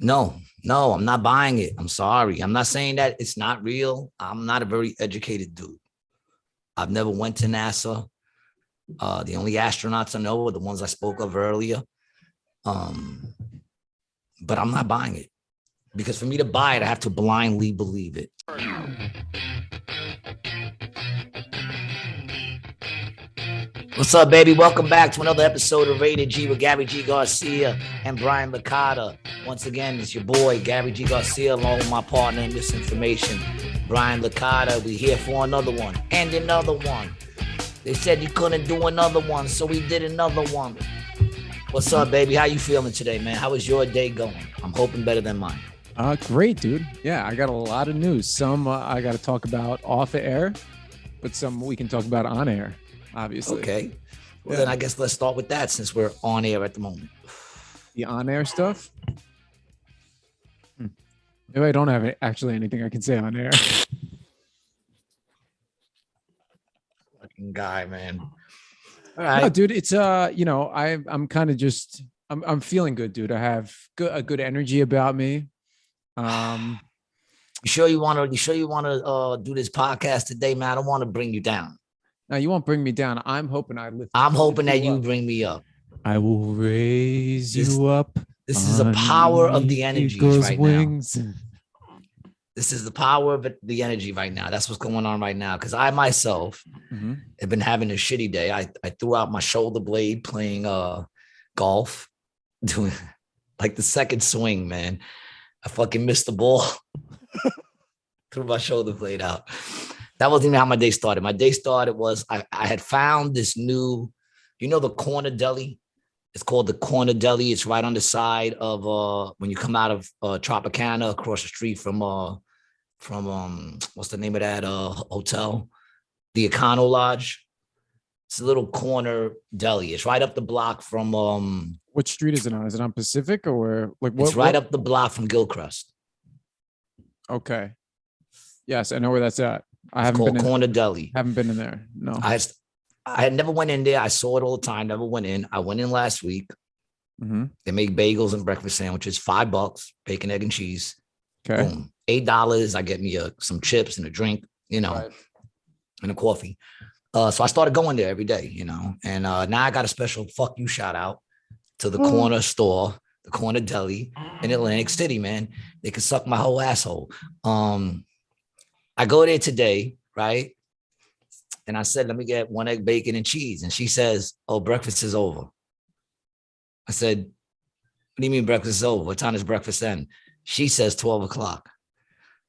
No, I'm not buying it. I'm sorry. I'm not saying that it's not real. I'm not a very educated dude. I've never went to NASA. The only astronauts I know are the ones I spoke of earlier. But I'm not buying it because for me to buy it, I have to blindly believe it. What's up, baby? Welcome back to another episode of Rated G with Gary G. Garcia and Brian Licata. Once again, it's your boy, Gary G. Garcia, along with my partner in Misinformation, Brian Licata. We're here for another one and another one. They said you couldn't do another one, so we did another one. What's up, baby? How you feeling today, man? How is your day going? I'm hoping better than mine. Great, dude. Yeah, I got a lot of news. Some I got to talk about off air, but some we can talk about on air, obviously. Okay. Well, then I guess let's start with that since we're on air at the moment. The on air stuff? Maybe I don't have actually anything I can say on air. Fucking guy, man. All right. No, dude, it's I'm kind of just I'm feeling good, dude. I have a good energy about me. You sure you want to do this podcast today, man? I don't want to bring you down. No, you won't bring me down. I'm hoping I'm hoping that you bring me up. I will raise you up. This is the power of the energy right wings. now. This is the power of the energy right now. That's what's going on right now. Because I myself have been having a shitty day. I threw out my shoulder blade playing golf, doing like the second swing, man. I fucking missed the ball. Threw my shoulder blade out. That wasn't even how my day started. My day started was I had found this new, the corner deli. It's called the Corner Deli. It's right on the side of when you come out of Tropicana across the street from what's the name of that hotel? The Econo Lodge. It's a little corner deli. It's right up the block from What street is it on? Is it on Pacific or like what? It's right up the block from Gilchrist. Okay. Yes, I know where that's at. I haven't been in Corner Deli. Haven't been in there. No. I had never went in there. I saw it all the time. Never went in. I went in last week. They make bagels and breakfast sandwiches. $5, bacon, egg, and cheese. Okay. Boom. $8. I get me some chips and a drink, right, and a coffee. So I started going there every day, and now I got a special fuck you shout out to the corner store, the Corner Deli in Atlantic City, man. They can suck my whole asshole. I go there today, right? And I said, let me get 1 egg, bacon, and cheese. And she says, oh, breakfast is over. I said, what do you mean breakfast is over? What time does breakfast end? She says 12 o'clock.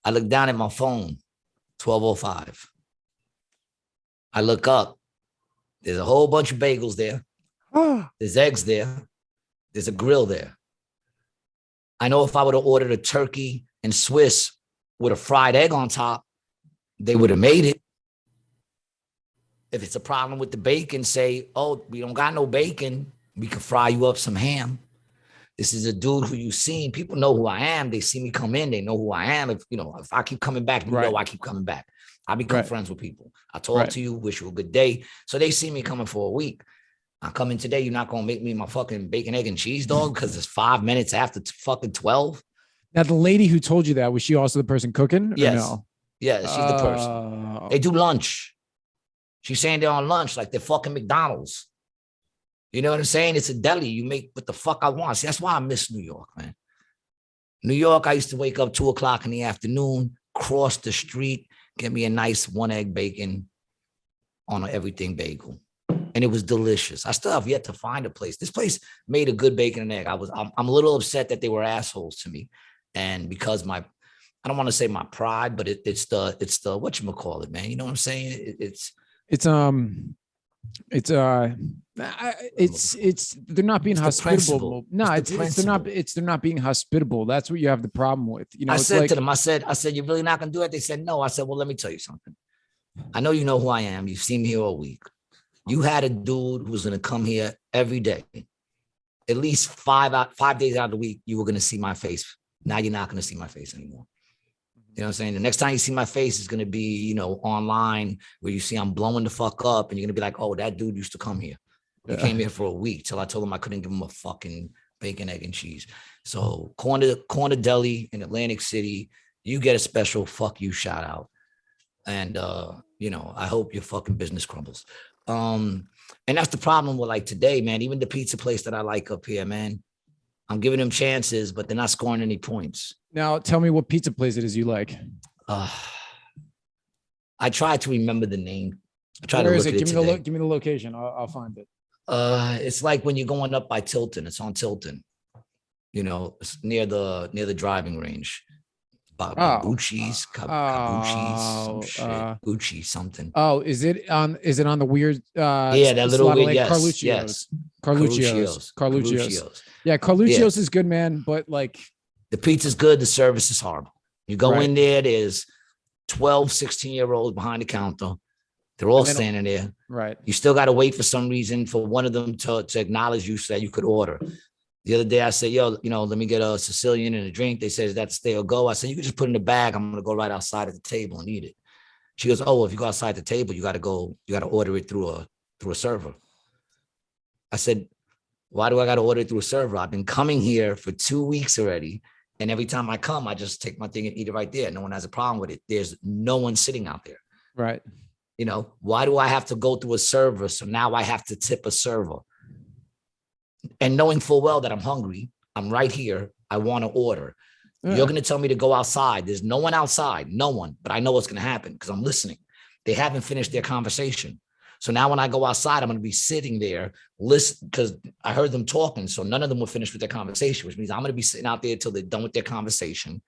I look down at my phone, 12:05. I look up. There's a whole bunch of bagels there. There's eggs there. There's a grill there. I know if I would have ordered a turkey and Swiss with a fried egg on top, they would have made it. If it's a problem with the bacon, say, oh, we don't got no bacon. We can fry you up some ham. This is a dude who you've seen. People know who I am. They see me come in. They know who I am. If I keep coming back, know I keep coming back. I become friends with people. I talk to you, wish you a good day. So they see me coming for a week. I come in today. You're not going to make me my fucking bacon, egg, and cheese dog because it's 5 minutes after fucking 12. Now, the lady who told you that, was she also the person cooking? Yes. No? Yeah, she's the person. They do lunch. She's saying they're on lunch like they're fucking McDonald's. You know what I'm saying? It's a deli. You make what the fuck I want. See, that's why I miss New York, man. New York, I used to wake up 2 o'clock in the afternoon, cross the street, get me a nice 1 egg bacon on an everything bagel. And it was delicious. I still have yet to find a place. This place made a good bacon and egg. I'm a little upset that they were assholes to me. And because I don't want to say my pride, but it's the whatchamacallit, man. You know what I'm saying? They're not being hospitable. No, they're not being hospitable. That's what you have the problem with. I said to them, I said, you're really not gonna do it? They said no. I said, well, let me tell you something. I know you know who I am. You've seen me here all week. You had a dude who was gonna come here every day, at least 5 days out of the week. You were gonna see my face. Now you're not gonna see my face anymore. You know what I'm saying? The next time you see my face is going to be, online where you see I'm blowing the fuck up and you're going to be like, oh, that dude used to come here. He came here for a week till I told him I couldn't give him a fucking bacon, egg, and cheese. So corner deli in Atlantic City, you get a special fuck you shout out. And I hope your fucking business crumbles. And that's the problem with like today, man. Even the pizza place that I like up here, man, I'm giving them chances, but they're not scoring any points. Now tell me what pizza place it is you like. I try to remember the name. I try Where to is look it? at Give me the location. I'll find it. It's like when you're going up by Tilton. It's on Tilton. It's near the driving range. Gucci's, Gucci something. Oh, is it on the weird? Yeah, that little weird. Yes, Carluccio's. Yeah, Carluccio's is good, man. But like, the pizza's good. The service is horrible. You go in there, there's 12, 16-year-olds behind the counter. They're all standing there. Right. You still got to wait for some reason for one of them to acknowledge you so that you could order. The other day I said, yo, let me get a Sicilian and a drink. They said, that's stay or go. I said, you can just put it in the bag. I'm going to go right outside at the table and eat it. She goes, oh, if you go outside the table, you got to order it through a server. I said, why do I got to order it through a server? I've been coming here for 2 weeks already. And every time I come, I just take my thing and eat it right there. No one has a problem with it. There's no one sitting out there. Right. Why do I have to go through a server? So now I have to tip a server. And knowing full well that I'm hungry, I'm right here. I want to order. Yeah. You're going to tell me to go outside. There's no one outside, no one, but I know what's going to happen because I'm listening. They haven't finished their conversation. So now when I go outside, I'm going to be sitting there, listen, because I heard them talking. So none of them were finished with their conversation, which means I'm going to be sitting out there until they're done with their conversation.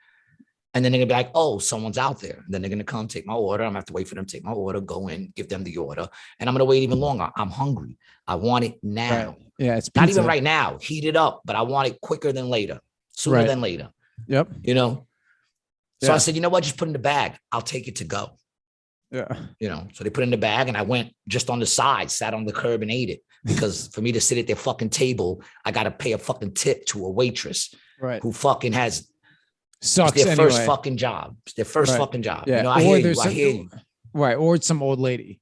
And then they're going to be like, oh, someone's out there. And then they're going to come take my order. I'm going to have to wait for them to take my order, go in, give them the order. And I'm going to wait even longer. I'm hungry. I want it now. Right. Yeah, it's pizza. Not even right now. Heat it up, but I want it quicker than later. Sooner than later. Yep. So I said, you know what? Just put it in the bag. I'll take it to go. Yeah. So they put it in the bag and I went just on the side, sat on the curb and ate it. Because for me to sit at their fucking table, I got to pay a fucking tip to a waitress who fucking has sucks their first fucking job. It's their first fucking job. Yeah. I hear you. Right. Or it's some old lady,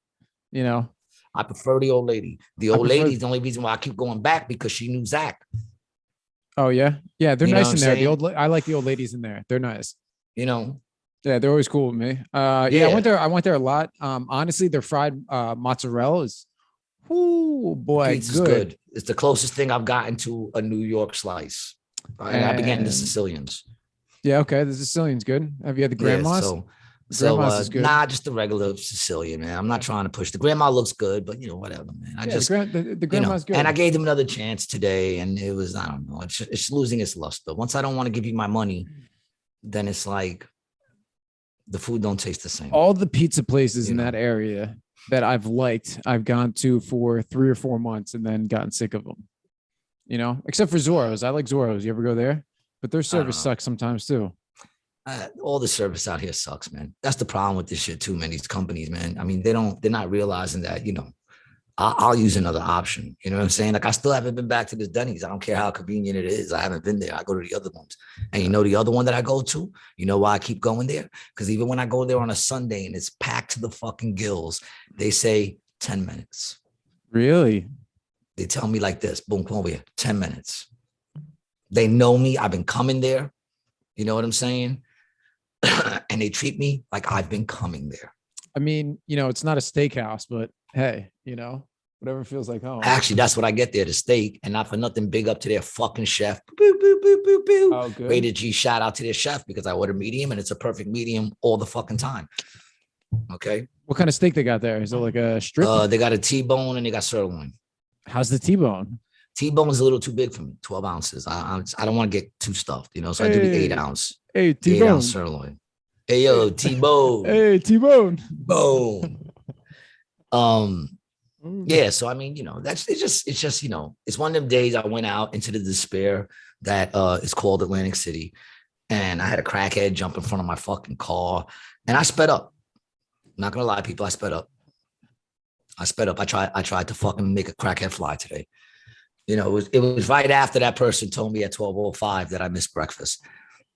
I prefer the old lady. The old lady is the only reason why I keep going back because she knew Zach. Oh yeah. Yeah. They're nice in there. I like the old ladies in there. They're nice. Yeah, they're always cool with me. I went there a lot. Honestly, their fried mozzarella is, oh boy, good. It's the closest thing I've gotten to a New York slice. I've been getting the Sicilians. Yeah, okay. The Sicilian's good. Have you had the grandma's? Grandma's is good. Nah, just the regular Sicilian, man. I'm not trying to push. The grandma looks good, but whatever, man. The grandma's good. And I gave them another chance today, and it was, I don't know, it's losing its luster. Once I don't want to give you my money, then it's like the food don't taste the same. All the pizza places in that area that I've liked, I've gone to for 3 or 4 months and then gotten sick of them. Except for Zorro's. I like Zorro's. You ever go there? But their service sucks sometimes too. All the service out here sucks, man. That's the problem with this shit too, man. These companies, man. I mean, they're not realizing that, I'll use another option. You know what I'm saying? Like I still haven't been back to this Denny's. I don't care how convenient it is. I haven't been there. I go to the other ones. And the other one that I go to, you know why I keep going there? Because even when I go there on a Sunday and it's packed to the fucking gills, they say 10 minutes. Really? They tell me like this, boom, come over here, 10 minutes. They know me. I've been coming there. You know what I'm saying? And they treat me like I've been coming there. I mean, it's not a steakhouse, but hey, whatever feels like home. Actually, that's what I get there, the steak, and not for nothing, big up to their fucking chef. Boo, boo, boo, boo, boo. Oh, good. Rated G, shout out to their chef because I order medium and it's a perfect medium all the fucking time. Okay. What kind of steak they got there? Is it like a strip? They got a T-bone and they got sirloin. How's the T-bone? T-bone is a little too big for me, 12 ounces. I don't want to get too stuffed, so I do the 8 ounce. Hey, T-bone. 8 ounce sirloin. Hey, yo, T-bone. Hey, T-bone. Boom. Yeah, so I mean, it's just it's one of them days I went out into the despair that is called Atlantic City, and I had a crackhead jump in front of my fucking car, and I sped up. I'm not gonna lie, people, I sped up. I tried to fucking make a crackhead fly today. It was right after that person told me at 12:05 that I missed breakfast.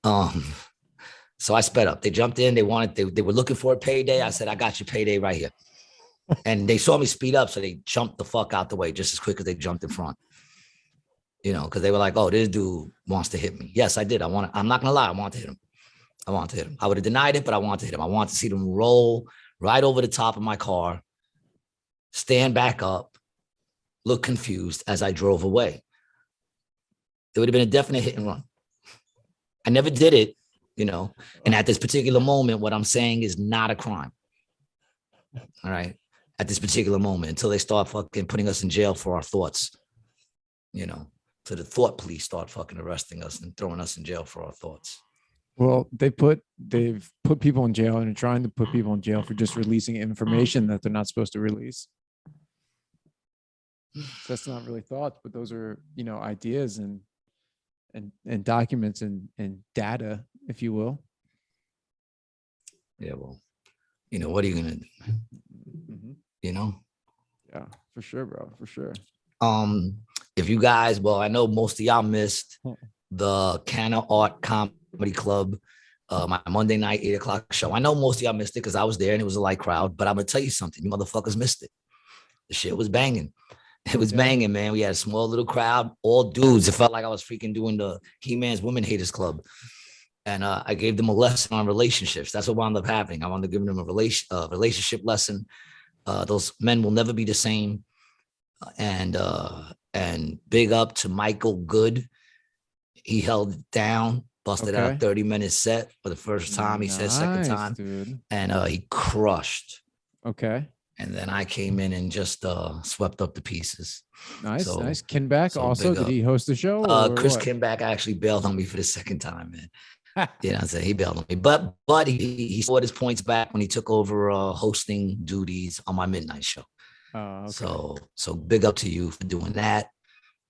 So I sped up. They jumped in. They were looking for a payday. I said, I got your payday right here. And they saw me speed up, so they jumped the fuck out the way just as quick as they jumped in front. you know, because they were like, oh, this dude wants to hit me. Yes, I did. I'm not gonna lie, I wanted to hit him. I would have denied it, but I wanted to hit him. I wanted to see them roll right over the top of my car, stand back up, look confused as I drove away. It would have been a definite hit and run. I never did it, you know, and at this particular moment, what I'm saying is not a crime. All right. At this particular moment, until they start fucking putting us in jail for our thoughts, you know, so the thought police start fucking arresting us and throwing us in jail for our thoughts. Well, they've put people in jail and are trying to put people in jail for just releasing information that they're not supposed to release. So that's not really thoughts, but those are, you know, ideas and documents and data, if you will. Yeah, well, you know, what are you gonna do? Mm-hmm. You know? Yeah, for sure, bro, for sure. If you guys, well, I know most of y'all missed the Canna Art Comedy Club, my Monday night 8:00 show. I know most of y'all missed it because I was there and it was a light crowd, but I'm gonna tell you something, you motherfuckers missed it. The shit was banging. It was banging, man. We had a small little crowd, all dudes. It felt like I was freaking doing the He-Man's Women Haters Club. And I gave them a lesson on relationships. That's what wound up happening. I wound up giving them a relationship lesson. Those men will never be the same. And big up to Michael Good. He held it down, busted out a 30-minute set for the first time. He said second time. Dude. And he crushed. Okay. And then I came in and just swept up the pieces. Nice. Kinback also, did he host the show? Chris Kinback actually bailed on me for the second time, man. You know what I'm saying? He bailed on me. But he scored his points back when he took over hosting duties on my midnight show. Okay. So big up to you for doing that.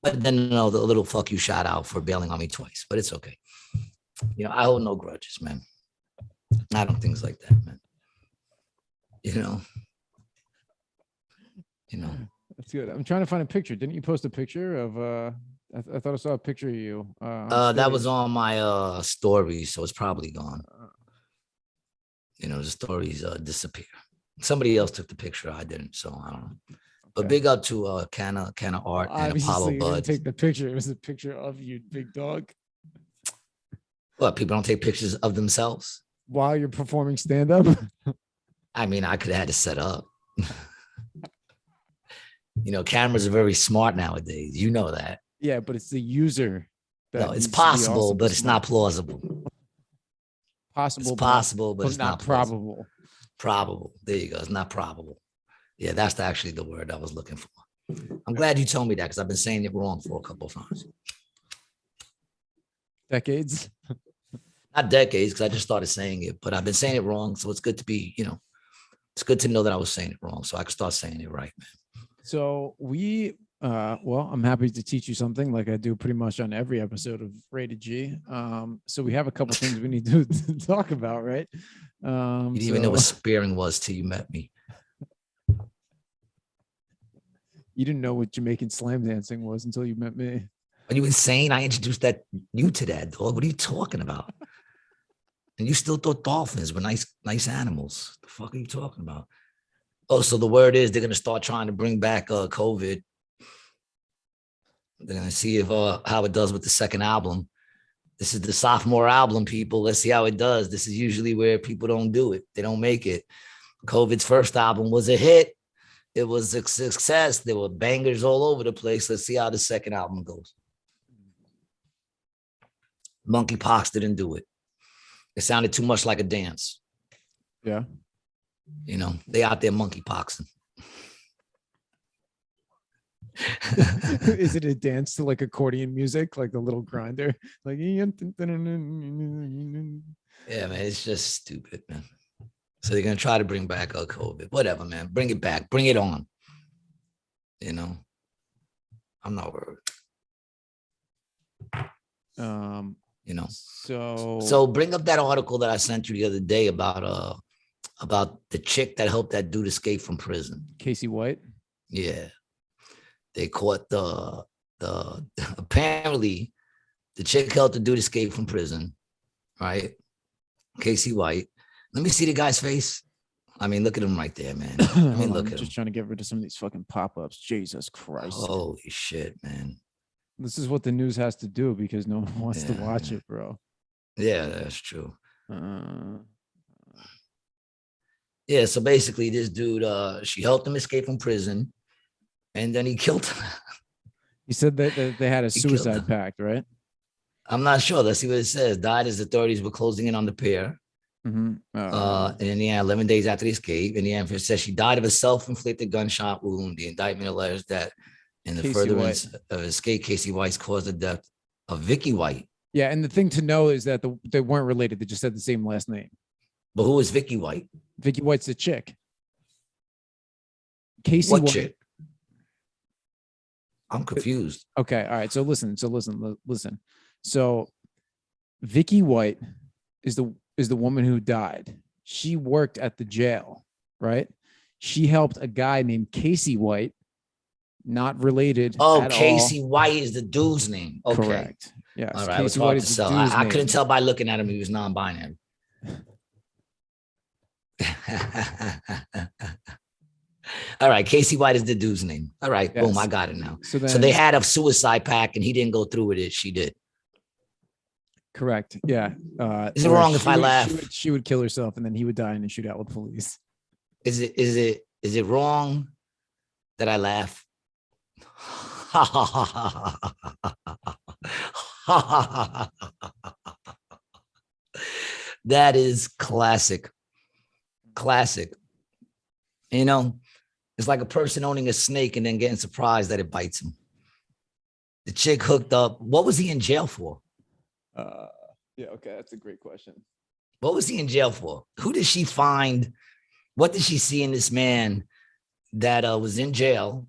But then, you know, the little fuck you shout out for bailing on me twice. But it's okay. You know, I hold no grudges, man. I don't things like that, man. You know. That's good. I'm trying to find a picture. Didn't you post a picture of I thought I saw a picture of you. That was on my stories, so it's probably gone. You know, the stories disappear. Somebody else took the picture. I didn't, so I don't know. But big up to Canna Art and Apollo you Buds. didn't take the picture. It was a picture of you, big dog. What, people don't take pictures of themselves while you're performing stand-up? I mean, I could have had to set up. You know, cameras are very smart nowadays. You know that. Yeah, but it's the user. No, it's possible, but it's not plausible. Possible. It's possible, but it's not probable. Probable. There you go. It's not probable. Yeah, that's actually the word I was looking for. I'm glad you told me that because I've been saying it wrong for a couple of times. Decades? Not decades, because I just started saying it, but I've been saying it wrong. So it's good to be, you know, it's good to know that I was saying it wrong so I can start saying it right, man. So well, I'm happy to teach you something like I do pretty much on every episode of Rated G. So we have a couple things we need to talk about, right? You didn't even know what spearing was till you met me. You didn't know what Jamaican slam dancing was until you met me. Are you insane? I introduced you to that, dog. What are you talking about? And you still thought dolphins were nice animals. The fuck are you talking about? Oh, so the word is they're going to start trying to bring back COVID. They're going to see if how it does with the second album. This is the sophomore album, people. Let's see how it does. This is usually where people don't do it. They don't make it. COVID's first album was a hit. It was a success. There were bangers all over the place. Let's see how the second album goes. Monkeypox didn't do it. It sounded too much like a dance. Yeah. You know, they out there monkeypoxing. Is it a dance to like accordion music, like a little grinder? Like, yeah, man, it's just stupid, man. So they're gonna try to bring back COVID. Whatever, man. Bring it back. Bring it on. You know, I'm not worried. You know. So bring up that article that I sent you the other day about the chick that helped that dude escape from prison. Casey White. Yeah. They caught the apparently the chick helped the dude escape from prison, right? Casey White. Let me see the guy's face. I mean, look at him right there, man. I mean, look at him. Just trying to get rid of some of these fucking pop-ups. Jesus Christ. Holy shit, man. This is what the news has to do because no one wants to watch it, bro. Yeah, that's true. Yeah, so basically this dude, she helped him escape from prison and then he killed him. He said that they had a suicide pact, right? I'm not sure. Let's see what it says. Died as authorities were closing in on the pair. And then 11 days after the escape, in the end, it says she died of a self-inflicted gunshot wound. The indictment alleges that in the furtherance of escape, Casey White's caused the death of Vicky White. Yeah, and the thing to know is that they weren't related. They just had the same last name. But who is Vicky White? Vicky White's the chick. Casey what White. Chick? I'm confused. Okay, all right. So listen. So Vicky White is the woman who died. She worked at the jail, right? She helped a guy named Casey White, not related. Oh, Casey White is the dude's name. Okay. Correct. Yes. All right. Casey White is the dude's name. I couldn't tell by looking at him. He was non-binary. All right. Casey White is the dude's name. All right. Yes. Boom. I got it now. So they had a suicide pact and he didn't go through with it. She did. Correct. Yeah. Is it wrong if I laugh? She would kill herself and then he would die in a shootout with police. Is it wrong that I laugh? That is classic. Classic. You know, it's like a person owning a snake and then getting surprised that it bites him. The chick hooked up. What was he in jail for? Yeah, okay, that's a great question. What was he in jail for? Who did she find? What did she see in this man that was in jail?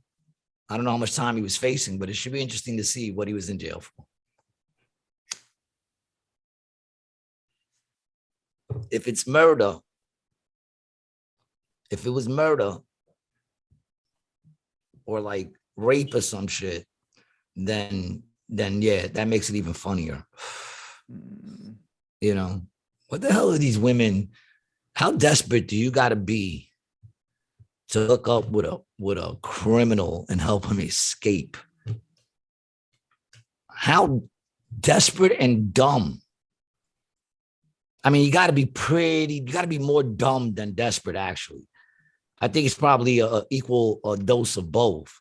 I don't know how much time he was facing, but it should be interesting to see what he was in jail for. If it's murder, if it was murder or like rape or some shit, then yeah, that makes it even funnier. You know, what the hell are these women? How desperate do you got to be to hook up with a criminal and help him escape? How desperate and dumb. I mean, you got to be more dumb than desperate, actually. I think it's probably a equal dose of both.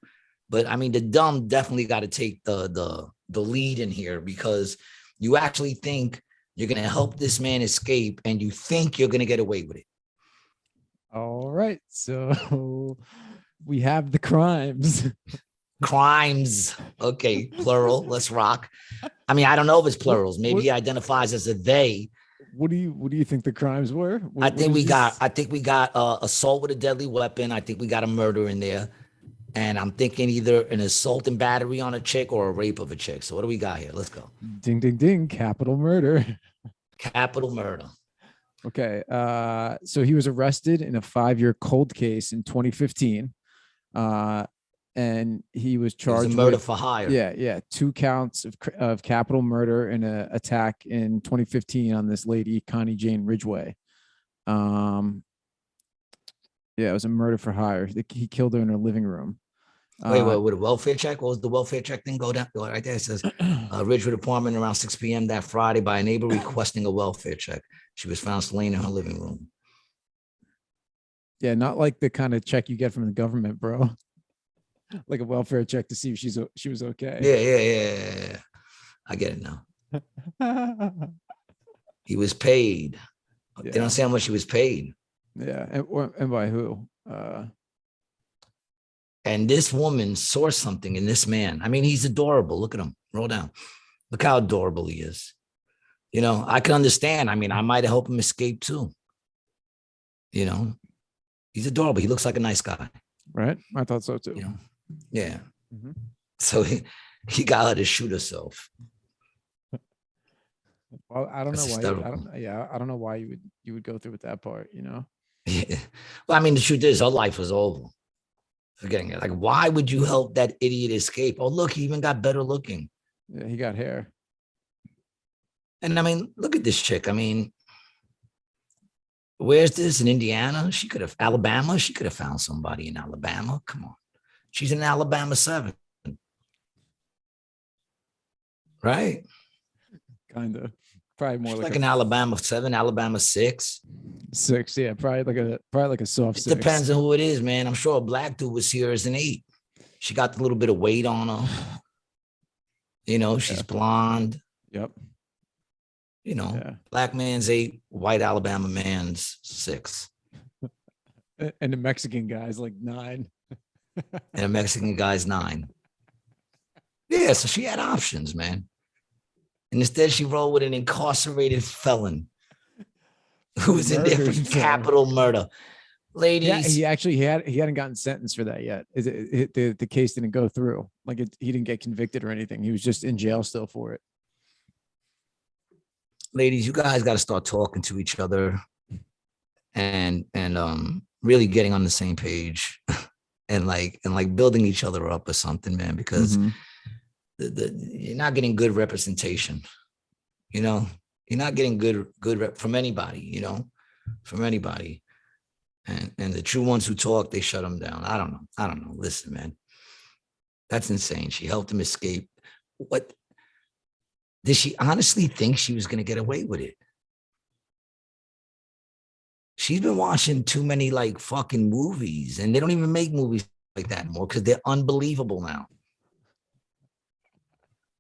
But I mean, the dumb definitely got to take the lead in here because you actually think you're going to help this man escape and you think you're going to get away with it. All right. So we have the crimes. Crimes. Okay. Plural. Let's rock. I mean, I don't know if it's plurals. Maybe he identifies as a they. What do you think the crimes were? I think we got assault with a deadly weapon. I think we got a murder in there. And I'm thinking either an assault and battery on a chick or a rape of a chick. So what do we got here? Let's go. Ding, ding, ding. Capital murder. Capital murder. Okay. So he was arrested in a 5-year cold case in 2015. And he was charged with murder for hire. Yeah. 2 counts of capital murder in an attack in 2015 on this lady, Connie Jane Ridgway. Yeah, it was a murder for hire. He killed her in her living room. Wait, with a welfare check? What was the welfare check thing? Go down right there. It says Ridgewood apartment around 6 p.m. that Friday by a neighbor requesting a welfare check. She was found slain in her living room. Yeah, not like the kind of check you get from the government, bro. Like a welfare check to see if she was okay. Yeah. I get it now. He was paid. Yeah. They don't say how much he was paid. Yeah, and by who? And this woman saw something in this man. I mean, he's adorable. Look at him. Roll down. Look how adorable he is. You know, I can understand. I mean, I might have helped him escape too. You know, he's adorable. He looks like a nice guy. Right? I thought so too. You know? Yeah. Mm-hmm. So he got her to shoot herself. Well, I don't know why. I don't know why you would go through with that part, you know? Yeah. Well, I mean, the truth is her life was over. Forgetting it. Like, why would you help that idiot escape? Oh, look, he even got better looking. Yeah, he got hair. And I mean, look at this chick. I mean, where's this? In Indiana? Alabama? She could have found somebody in Alabama. Come on. She's in Alabama 7. Right. Kind of. Probably more like an Alabama 7, Alabama 6. 6, yeah. Probably like a soft 6. It depends on who it is, man. I'm sure a black dude was here as an 8. She got a little bit of weight on her. You know, she's blonde. Yep. You know, black man's 8, white Alabama man's 6. And the Mexican guy's like 9. And a Mexican guy's 9. Yeah, so she had options, man. And instead she rolled with an incarcerated felon who was in there for capital murder. Ladies. Yeah, he hadn't gotten sentenced for that yet. The case didn't go through. Like he didn't get convicted or anything. He was just in jail still for it. Ladies, you guys got to start talking to each other and really getting on the same page and building each other up or something, man, because you're not getting good representation. You know, you're not getting good from anybody, you know, from anybody. And the true ones who talk, they shut them down. I don't know. Listen, man, that's insane. She helped him escape. What? Did she honestly think she was going to get away with it? She's been watching too many like fucking movies, and they don't even make movies like that anymore because they're unbelievable now.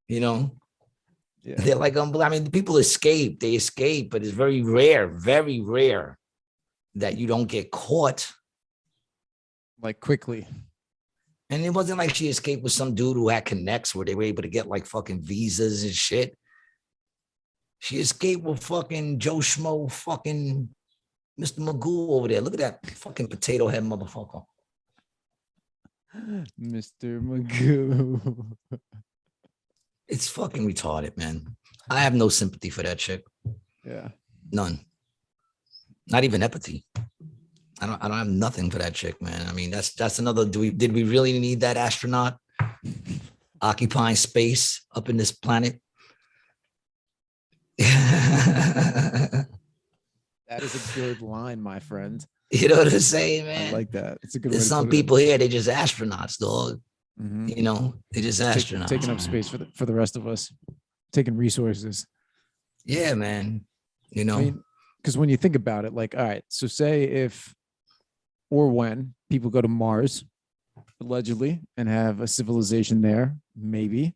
You know, they're like unbelievable. I mean, people escape, but it's very rare that you don't get caught like quickly. And it wasn't like she escaped with some dude who had connects where they were able to get like fucking visas and shit. She escaped with fucking Joe Schmo, fucking Mr. Magoo over there. Look at that fucking potato head motherfucker. Mr. Magoo. It's fucking retarded, man. I have no sympathy for that chick. Yeah. None. Not even empathy. I don't have nothing for that chick, man. I mean, that's another. Did we really need that astronaut occupying space up in this planet? That is a good line, my friend. You know what I'm saying, man? I like that. It's a good. There's some people here, they just astronauts, dog. Mm-hmm. You know, they just astronauts. Taking up space for the rest of us, taking resources. Yeah, man. You know. I mean, because when you think about it, like, all right, so say if or when people go to Mars, allegedly, and have a civilization there, maybe,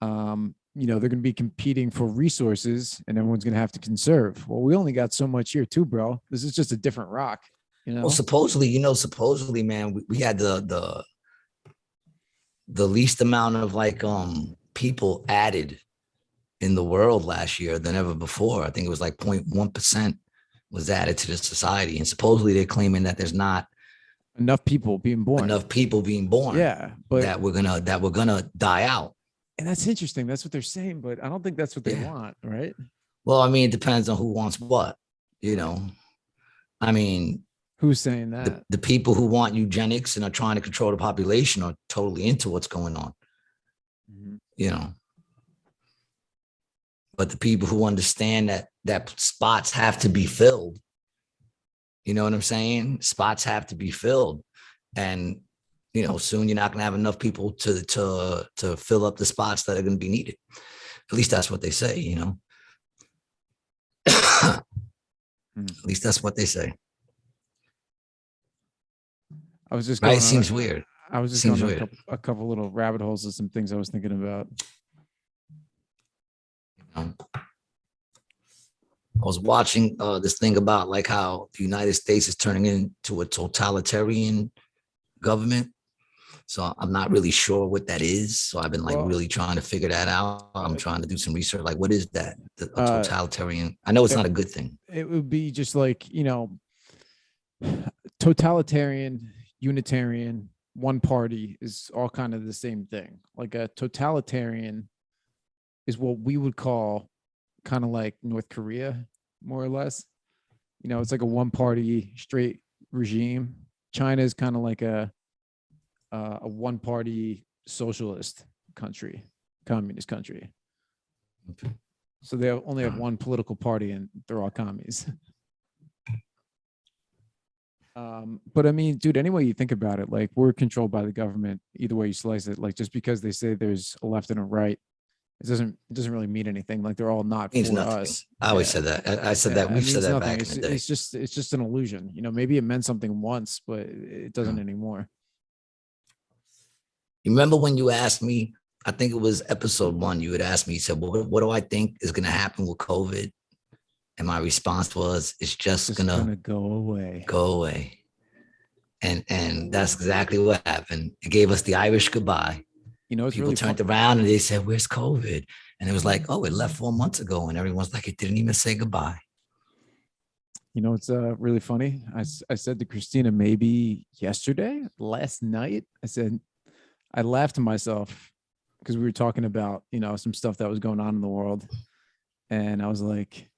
you know, they're going to be competing for resources and everyone's going to have to conserve. Well, we only got so much here too, bro. This is just a different rock, you know? Well, supposedly, man, we had the least amount of like people added in the world last year than ever before. I think it was like 0.1% was added to the society. And supposedly they're claiming that there's not enough people being born. Yeah. But that we're gonna die out. And that's interesting. That's what they're saying, but I don't think that's what they want, right? Well, I mean, it depends on who wants what, you know. I mean, who's saying that? The people who want eugenics and are trying to control the population are totally into what's going on. Mm-hmm. You know. But the people who understand that spots have to be filled, you know what I'm saying? Spots have to be filled. And, you know, soon you're not going to have enough people to fill up the spots that are going to be needed. At least that's what they say, you know. At least that's what they say. I was just going right? Seems weird. I was just going a couple little rabbit holes of some things I was thinking about. I was watching this thing about like how the United States is turning into a totalitarian government. So I'm not really sure what that is. So I've been like really trying to figure that out. I'm trying to do some research. Like, what is that? A totalitarian? I know it's not a good thing. It would be just like, you know, totalitarian, unitarian, one party is all kind of the same thing. Like a totalitarian is what we would call kind of like North Korea, more or less. You know, it's like a one-party straight regime. China is kind of like a one-party socialist country, communist country. Okay. So they only have one political party and they're all commies. But I mean, dude, any way you think about it, like we're controlled by the government, either way you slice it, like just because they say there's a left and a right, It doesn't really mean anything. Like they're all not for us. I always said that. I said that. We've said that back in the day. It's just an illusion. Maybe it meant something once, but it doesn't anymore. You remember when you asked me, I think it was episode 1, you had asked me, you said, what do I think is going to happen with COVID? And my response was, it's just going to go away. Go away. And that's exactly what happened. It gave us the Irish goodbye. It's people really turned around and they said, where's COVID? And it was like, oh, it left 4 months ago. And everyone's like, it didn't even say goodbye. It's really funny. I said to Christina, maybe last night, I laughed to myself because we were talking about, some stuff that was going on in the world. And I was like,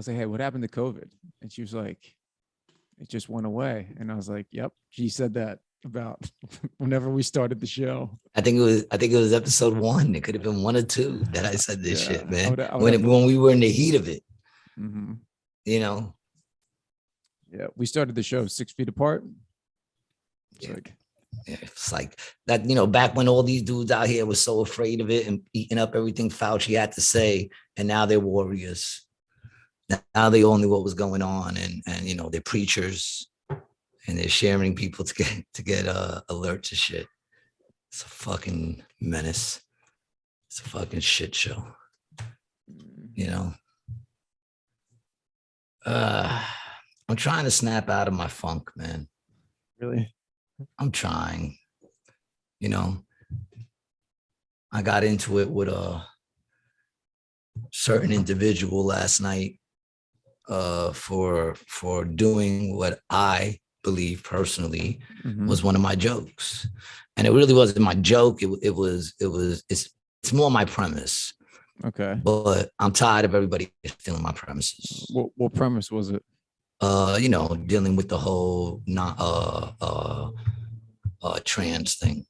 hey, what happened to COVID? And she was like, it just went away. And I was like, yep. She said that about whenever we started the show. I think it was episode 1. It could have been 1 or 2 that I said this shit, man. When we were in the heat of it. Mm-hmm. Yeah, we started the show 6 feet apart. It's like that, back when all these dudes out here were so afraid of it and eating up everything Fauci had to say, and now they're warriors. Now they all knew what was going on, and they're preachers, and they're sharing people to get alert to shit. It's a fucking menace. It's a fucking shit show. I'm trying to snap out of my funk, man. Really? I'm trying. I got into it with a certain individual last night for doing what I believe personally was one of my jokes. And it really wasn't my joke. It's more my premise. Okay. But I'm tired of everybody stealing my premises. What premise was it? Dealing with the whole trans thing,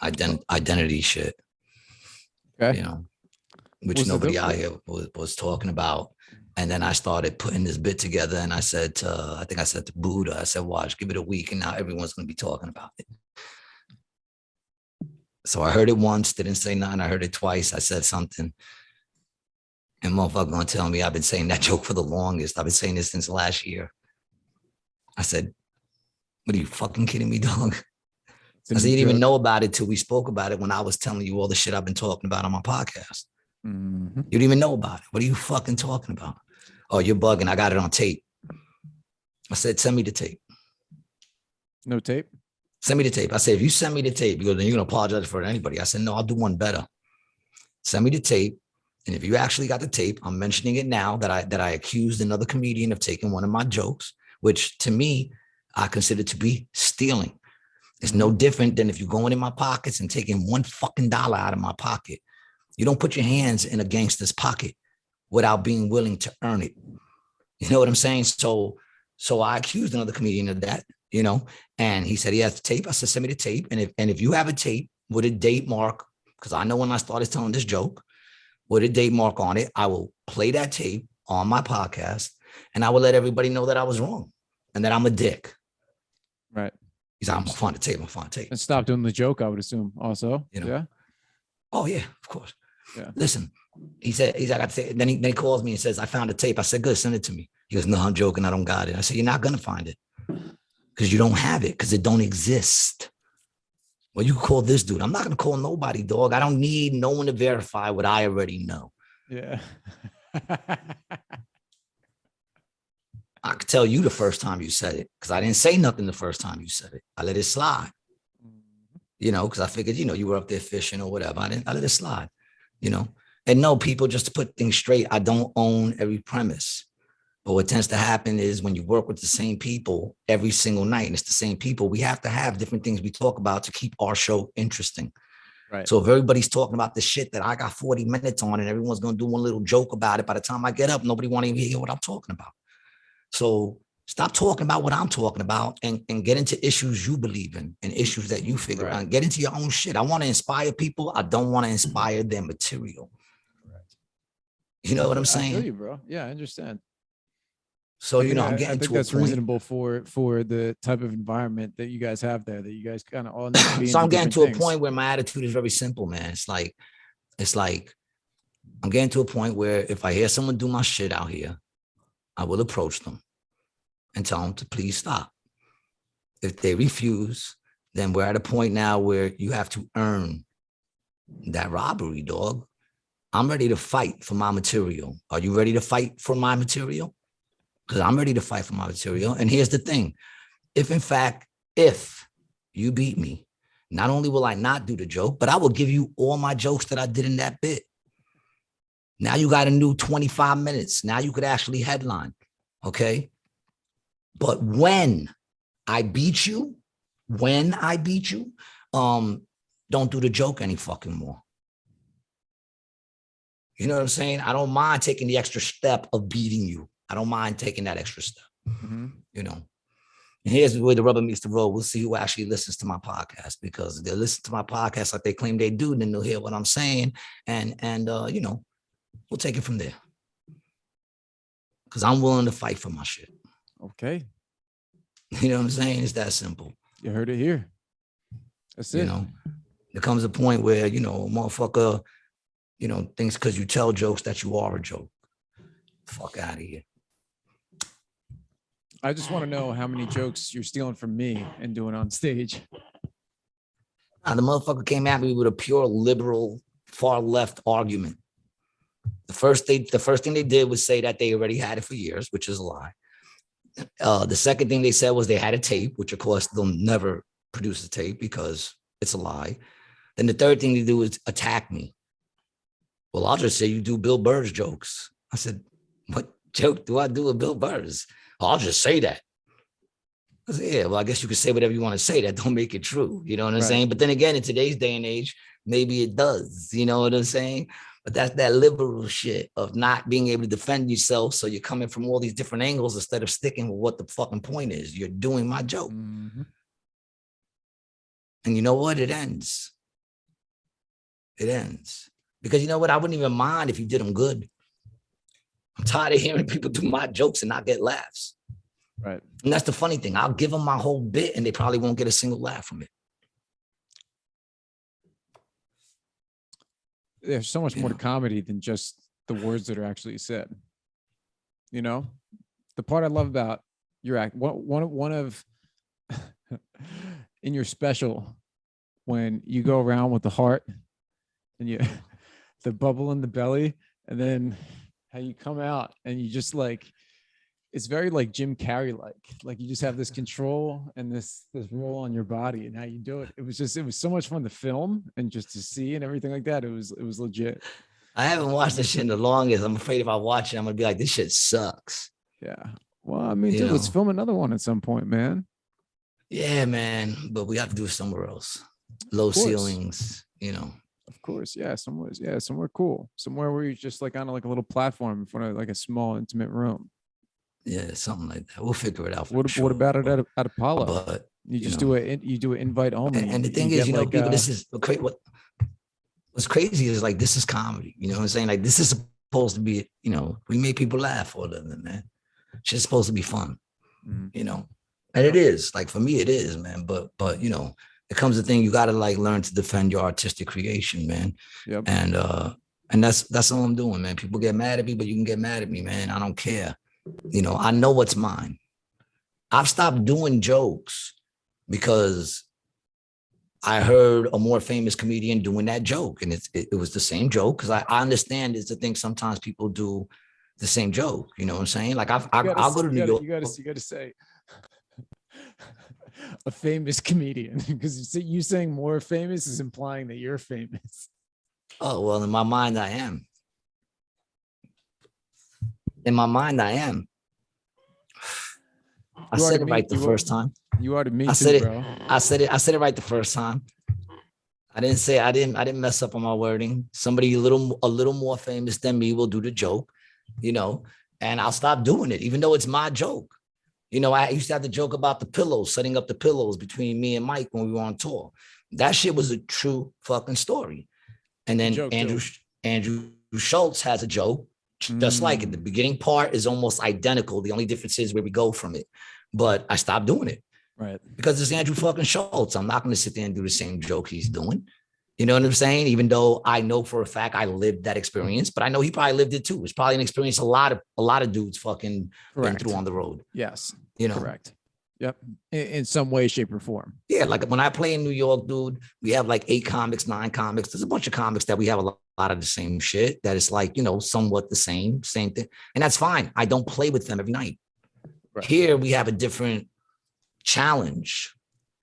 identity shit. Okay. Which nobody out here was talking about. And then I started putting this bit together, and I said to Buddha, I said, watch, give it a week, and now everyone's going to be talking about it. So I heard it once, didn't say nothing. I heard it twice. I said something. And motherfucker gonna tell me I've been saying that joke for the longest. I've been saying this since last year. I said, what are you fucking kidding me, dog? I said, you didn't even know about it till we spoke about it when I was telling you all the shit I've been talking about on my podcast. Mm-hmm. You didn't even know about it. What are you fucking talking about? Oh, you're bugging. I got it on tape. I said, send me the tape. No tape? Send me the tape. I said, if you send me the tape, because then you're going to apologize for anybody. I said, no, I'll do one better. Send me the tape. And if you actually got the tape, I'm mentioning it now that I accused another comedian of taking one of my jokes, which to me, I consider to be stealing. It's no different than if you're going in my pockets and taking $1 fucking out of my pocket. You don't put your hands in a gangster's pocket without being willing to earn it. You know what I'm saying? So I accused another comedian of that, and he said he has the tape. I said, send me the tape. And if you have a tape with a date mark, because I know when I started telling this joke, with a date mark on it, I will play that tape on my podcast, and I will let everybody know that I was wrong and that I'm a dick. Right. He's like, I'm gonna find the tape. I'm gonna find the tape. And stop doing the joke, I would assume also. Yeah. Oh yeah, of course. Yeah. Listen, he's like, I got to say, then he calls me and says, I found the tape. I said, good, send it to me. He goes, no, I'm joking. I don't got it. I said, you're not going to find it because you don't have it, because it don't exist. Well, you call this dude. I'm not going to call nobody, dog. I don't need no one to verify what I already know. Yeah. I could tell you the first time you said it, because I didn't say nothing the first time you said it. I let it slide, because I figured, you were up there fishing or whatever. I let it slide, and no, people, just to put things straight, I don't own every premise. But what tends to happen is when you work with the same people every single night, and it's the same people, we have to have different things we talk about to keep our show interesting. Right. So if everybody's talking about the shit that I got 40 minutes on and everyone's going to do one little joke about it, by the time I get up, nobody want to even hear what I'm talking about. So stop talking about what I'm talking about and get into issues you believe in and issues that you figure out. Get into your own shit. I want to inspire people. I don't want to inspire their material. Right. You know what I'm saying? I feel you, bro. Yeah, I understand. So, I'm getting I think to that's a point. reasonable for the type of environment that you guys have there, that you guys kind of all need to be. So I'm getting to a point where my attitude is very simple, man. It's like I'm getting to a point where if I hear someone do my shit out here, I will approach them and tell them to please stop. If they refuse, then we're at a point now where you have to earn that robbery, dog. I'm ready to fight for my material. Are you ready to fight for my material? Because I'm ready to fight for my material. And here's the thing. If you beat me, not only will I not do the joke, but I will give you all my jokes that I did in that bit. Now you got a new 25 minutes. Now you could actually headline. Okay. But when I beat you, don't do the joke any fucking more. You know what I'm saying? I don't mind taking the extra step of beating you. I don't mind taking that extra step. Mm-hmm. You know, and here's where the rubber meets the road. We'll see who actually listens to my podcast, because if they listen to my podcast like they claim they do, then they'll hear what I'm saying. And you know, we'll take it from there. Because I'm willing to fight for my shit. Okay. You know what I'm saying? It's that simple. You heard it here. That's it. You know, there comes a point where, you know, motherfucker, you know, thinks because you tell jokes that you are a joke. Fuck out of here. I just want to know how many jokes you're stealing from me and doing on stage. The motherfucker came at me with a pure liberal, far left argument. The first thing they did was say that they already had it for years, which is a lie. The second thing they said was they had a tape, which of course they'll never produce a tape because it's a lie. Then the third thing they do is attack me. Well, I'll just say you do Bill Burr's jokes. I said, what joke do I do with Bill Burr's? I'll just say that. I said, yeah, well, I guess you could say whatever you want to say. That don't make it true. You know what I'm saying? But then again, in today's day and age, maybe it does. You know what I'm saying? But that's that liberal shit of not being able to defend yourself. So you're coming from all these different angles instead of sticking with what the fucking point is. You're doing my joke. Mm-hmm. And you know what? It ends. It ends. Because you know what? I wouldn't even mind if you did them good. I'm tired of hearing people do my jokes and not get laughs. Right. And that's the funny thing. I'll give them my whole bit and they probably won't get a single laugh from it. There's so much more to comedy than just the words that are actually said. You know, the part I love about your act, one of in your special, when you go around with the heart and you the bubble in the belly, and then how you come out and you just like, it's very like Jim Carrey like you just have this control and this roll on your body and how you do it. It was so much fun to film and just to see and everything like that. It was legit. I haven't watched this shit in the longest. I'm afraid if I watch it, I'm gonna be like, this shit sucks. Yeah. Well, I mean, dude, let's film another one at some point, man. Yeah, man. But we have to do it somewhere else. Low ceilings, you know. Of course, somewhere cool, somewhere where you're just like on like a little platform in front of like a small intimate room. Yeah, something like that. We'll figure it out. What about it at Apollo? But you just do an invite only. And the thing is, you know, people, this is what's crazy is like, this is comedy. You know what I'm saying? Like, this is supposed to be, you know, we make people laugh all of them, man. It's just supposed to be fun, you know. And it is, like, for me, it is, man. But you know, it comes a thing, you got to like learn to defend your artistic creation, man. Yep. And that's all I'm doing, man. People get mad at me, but you can get mad at me, man. I don't care. You know, I know what's mine. I've stopped doing jokes because I heard a more famous comedian doing that joke, and it was the same joke. Because I understand it's the thing. Sometimes people do the same joke. You know what I'm saying? Like I'll go to New York. You got to say a famous comedian, because you saying more famous is implying that you're famous. Oh, well, in my mind, I am. In my mind, I am. I said it right the first time. You are to me too, bro. I said it right the first time. I didn't mess up on my wording. Somebody a little more famous than me will do the joke, you know, and I'll stop doing it, even though it's my joke. You know, I used to have the joke about the pillows, setting up the pillows between me and Mike when we were on tour. That shit was a true fucking story. And then Andrew Schultz has a joke, just like it. The beginning part is almost identical. The only difference is where we go from it. But I stopped doing it. Right. Because it's Andrew fucking Schultz. I'm not going to sit there and do the same joke he's doing. You know what I'm saying? Even though I know for a fact I lived that experience, but I know he probably lived it too. It's probably an experience a lot of dudes fucking been through on the road. Yes. You know. Correct. Yep. In some way, shape, or form. Yeah, like when I play in New York, dude, we have like 8 comics, 9 comics. There's a bunch of comics that we have a lot of the same shit that is like, somewhat the same thing. And that's fine. I don't play with them every night. Right. Here we have a different challenge,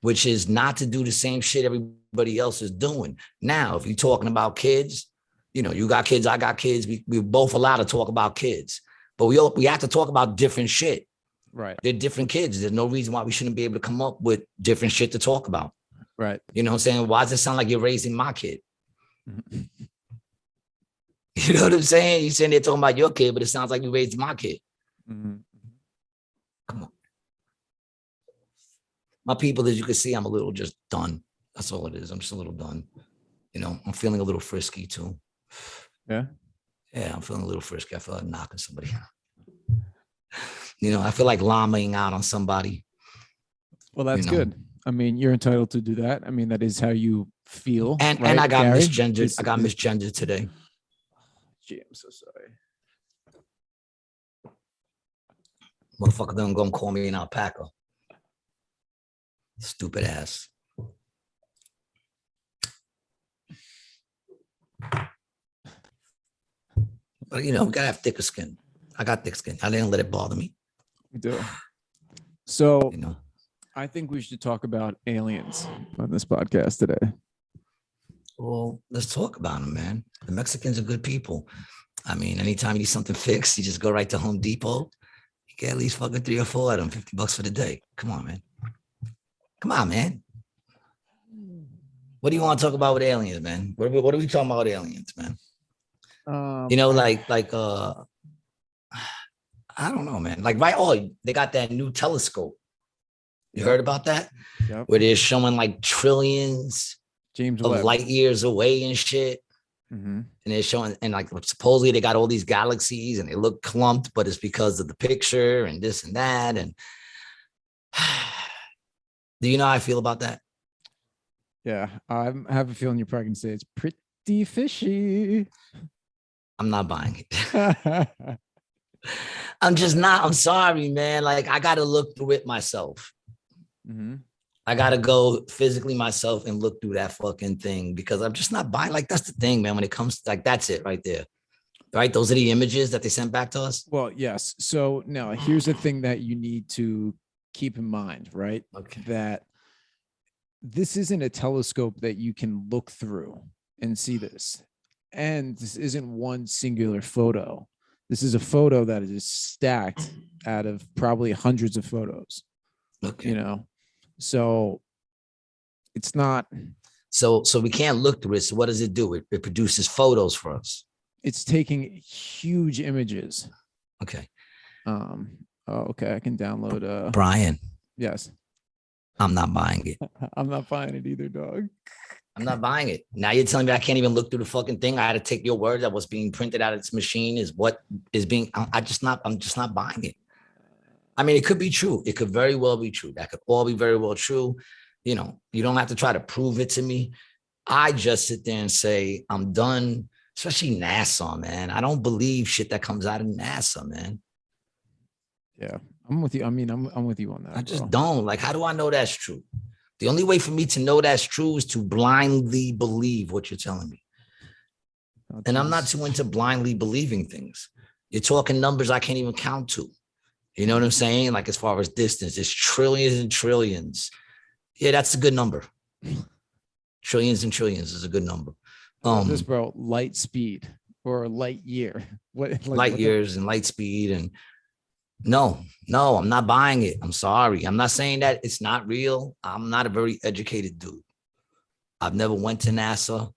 which is not to do the same shit everybody else is doing. Now, if you're talking about kids, you got kids, I got kids. We're both allowed to talk about kids, but we have to talk about different shit. Right. They're different kids. There's no reason why we shouldn't be able to come up with different shit to talk about. Right. You know what I'm saying? Why does it sound like you're raising my kid? You know what I'm saying? You're saying they're talking about your kid, but it sounds like you raised my kid. Mm-hmm. Come on. My people, as you can see, I'm a little just done. That's all it is. I'm just a little done. I'm feeling a little frisky too. Yeah. Yeah, I'm feeling a little frisky. I feel like knocking somebody out. I feel like llamaing out on somebody. Well, that's good. I mean, you're entitled to do that. I mean, that is how you feel. And right, I got Gary? misgendered. I got misgendered today. Gee, I'm so sorry. Motherfucker, then gonna call me an alpaca. Stupid ass. But we gotta have thicker skin. I got thick skin. I didn't let it bother me. We do. So I think we should talk about aliens on this podcast today. Well, let's talk about them, man. The Mexicans are good people. I mean, anytime you need something fixed, you just go right to Home Depot. You get at least fucking 3 or 4 of them, $50 for the day. Come on, man. Come on, man. What do you want to talk about with aliens, man? What are we talking about with aliens, man? I don't know, man. Like, right? Oh, they got that new telescope. You heard about that? Yep. Where they're showing like trillions James of Webb. light years away and shit. Mm-hmm. And they're showing, and like supposedly they got all these galaxies and they look clumped, but it's because of the picture and this and that. And do you know how I feel about that? Yeah, I have a feeling you're probably gonna say it's pretty fishy. I'm not buying it. I'm just not. I'm sorry, man. Like, I got to look through it myself. Mm-hmm. I got to go physically myself and look through that fucking thing because I'm just not buying. Like, that's the thing, man. When it comes to, like, that's it right there. Right? Those are the images that they sent back to us. Well, yes. So now here's the thing that you need to keep in mind, right? Okay. That this isn't a telescope that you can look through and see this. And this isn't one singular photo. This is a photo that is stacked out of probably hundreds of photos. Okay. So it's not. So we can't look through it. So what does it do? It produces photos for us. It's taking huge images. Okay. Okay. I can download. Brian. Yes. I'm not buying it. I'm not buying it either, dog. I'm not buying it. Now you're telling me I can't even look through the fucking thing. I had to take your word that what's being printed out of this machine is what is being. I'm just not buying it. I mean, it could be true. It could very well be true. That could all be very well true. You don't have to try to prove it to me. I just sit there and say, I'm done, especially NASA, man. I don't believe shit that comes out of NASA, man. Yeah, I'm with you. I mean, I'm with you on that. I just don't. Like, how do I know that's true? The only way for me to know that's true is to blindly believe what you're telling me. And I'm not too into blindly believing things. You're talking numbers I can't even count to. You know what I'm saying? Like, as far as distance, it's trillions and trillions. Yeah, that's a good number. Trillions and trillions is a good number. This, bro, light speed or light year. Light years and light speed. And no, I'm not buying it. I'm sorry. I'm not saying that it's not real. I'm not a very educated dude. I've never went to NASA.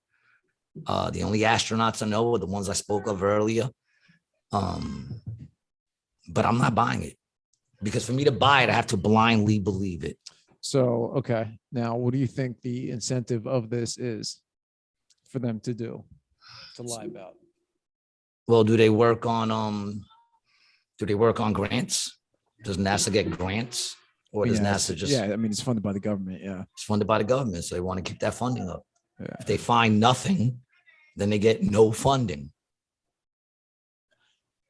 The only astronauts I know are the ones I spoke of earlier. But I'm not buying it because for me to buy it, I have to blindly believe it. So, okay. Now, what do you think the incentive of this is for them to do, to lie about? Well, do they work on grants? Does NASA get grants? Or does NASA just... Yeah, I mean, it's funded by the government, yeah. It's funded by the government, so they want to keep that funding up. If they find nothing, then they get no funding.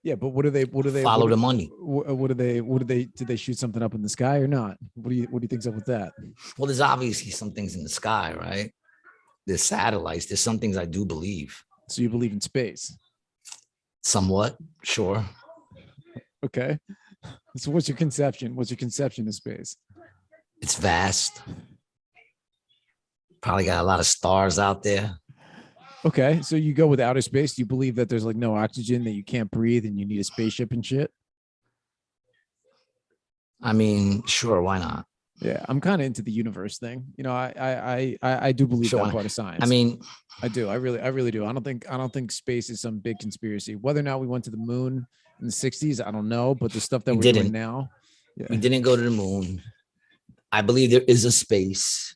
Yeah, but what do they follow the money? Did they shoot something up in the sky or not? What do you think's up with that? Well, there's obviously some things in the sky, right? There's satellites. There's some things I do believe. So you believe in space? Somewhat, sure. Okay. So what's your conception? What's your conception of space? It's vast. Probably got a lot of stars out there. Okay, so you go with outer space. Do you believe that there's like no oxygen, that you can't breathe, and you need a spaceship and shit? I mean, sure, why not? Yeah, I'm kind of into the universe thing. You know, I do believe that part of science. I mean, I do. I really do. I don't think space is some big conspiracy. Whether or not we went to the moon in the 60s, I don't know. But the stuff that we're doing now, we didn't go to the moon. I believe there is a space.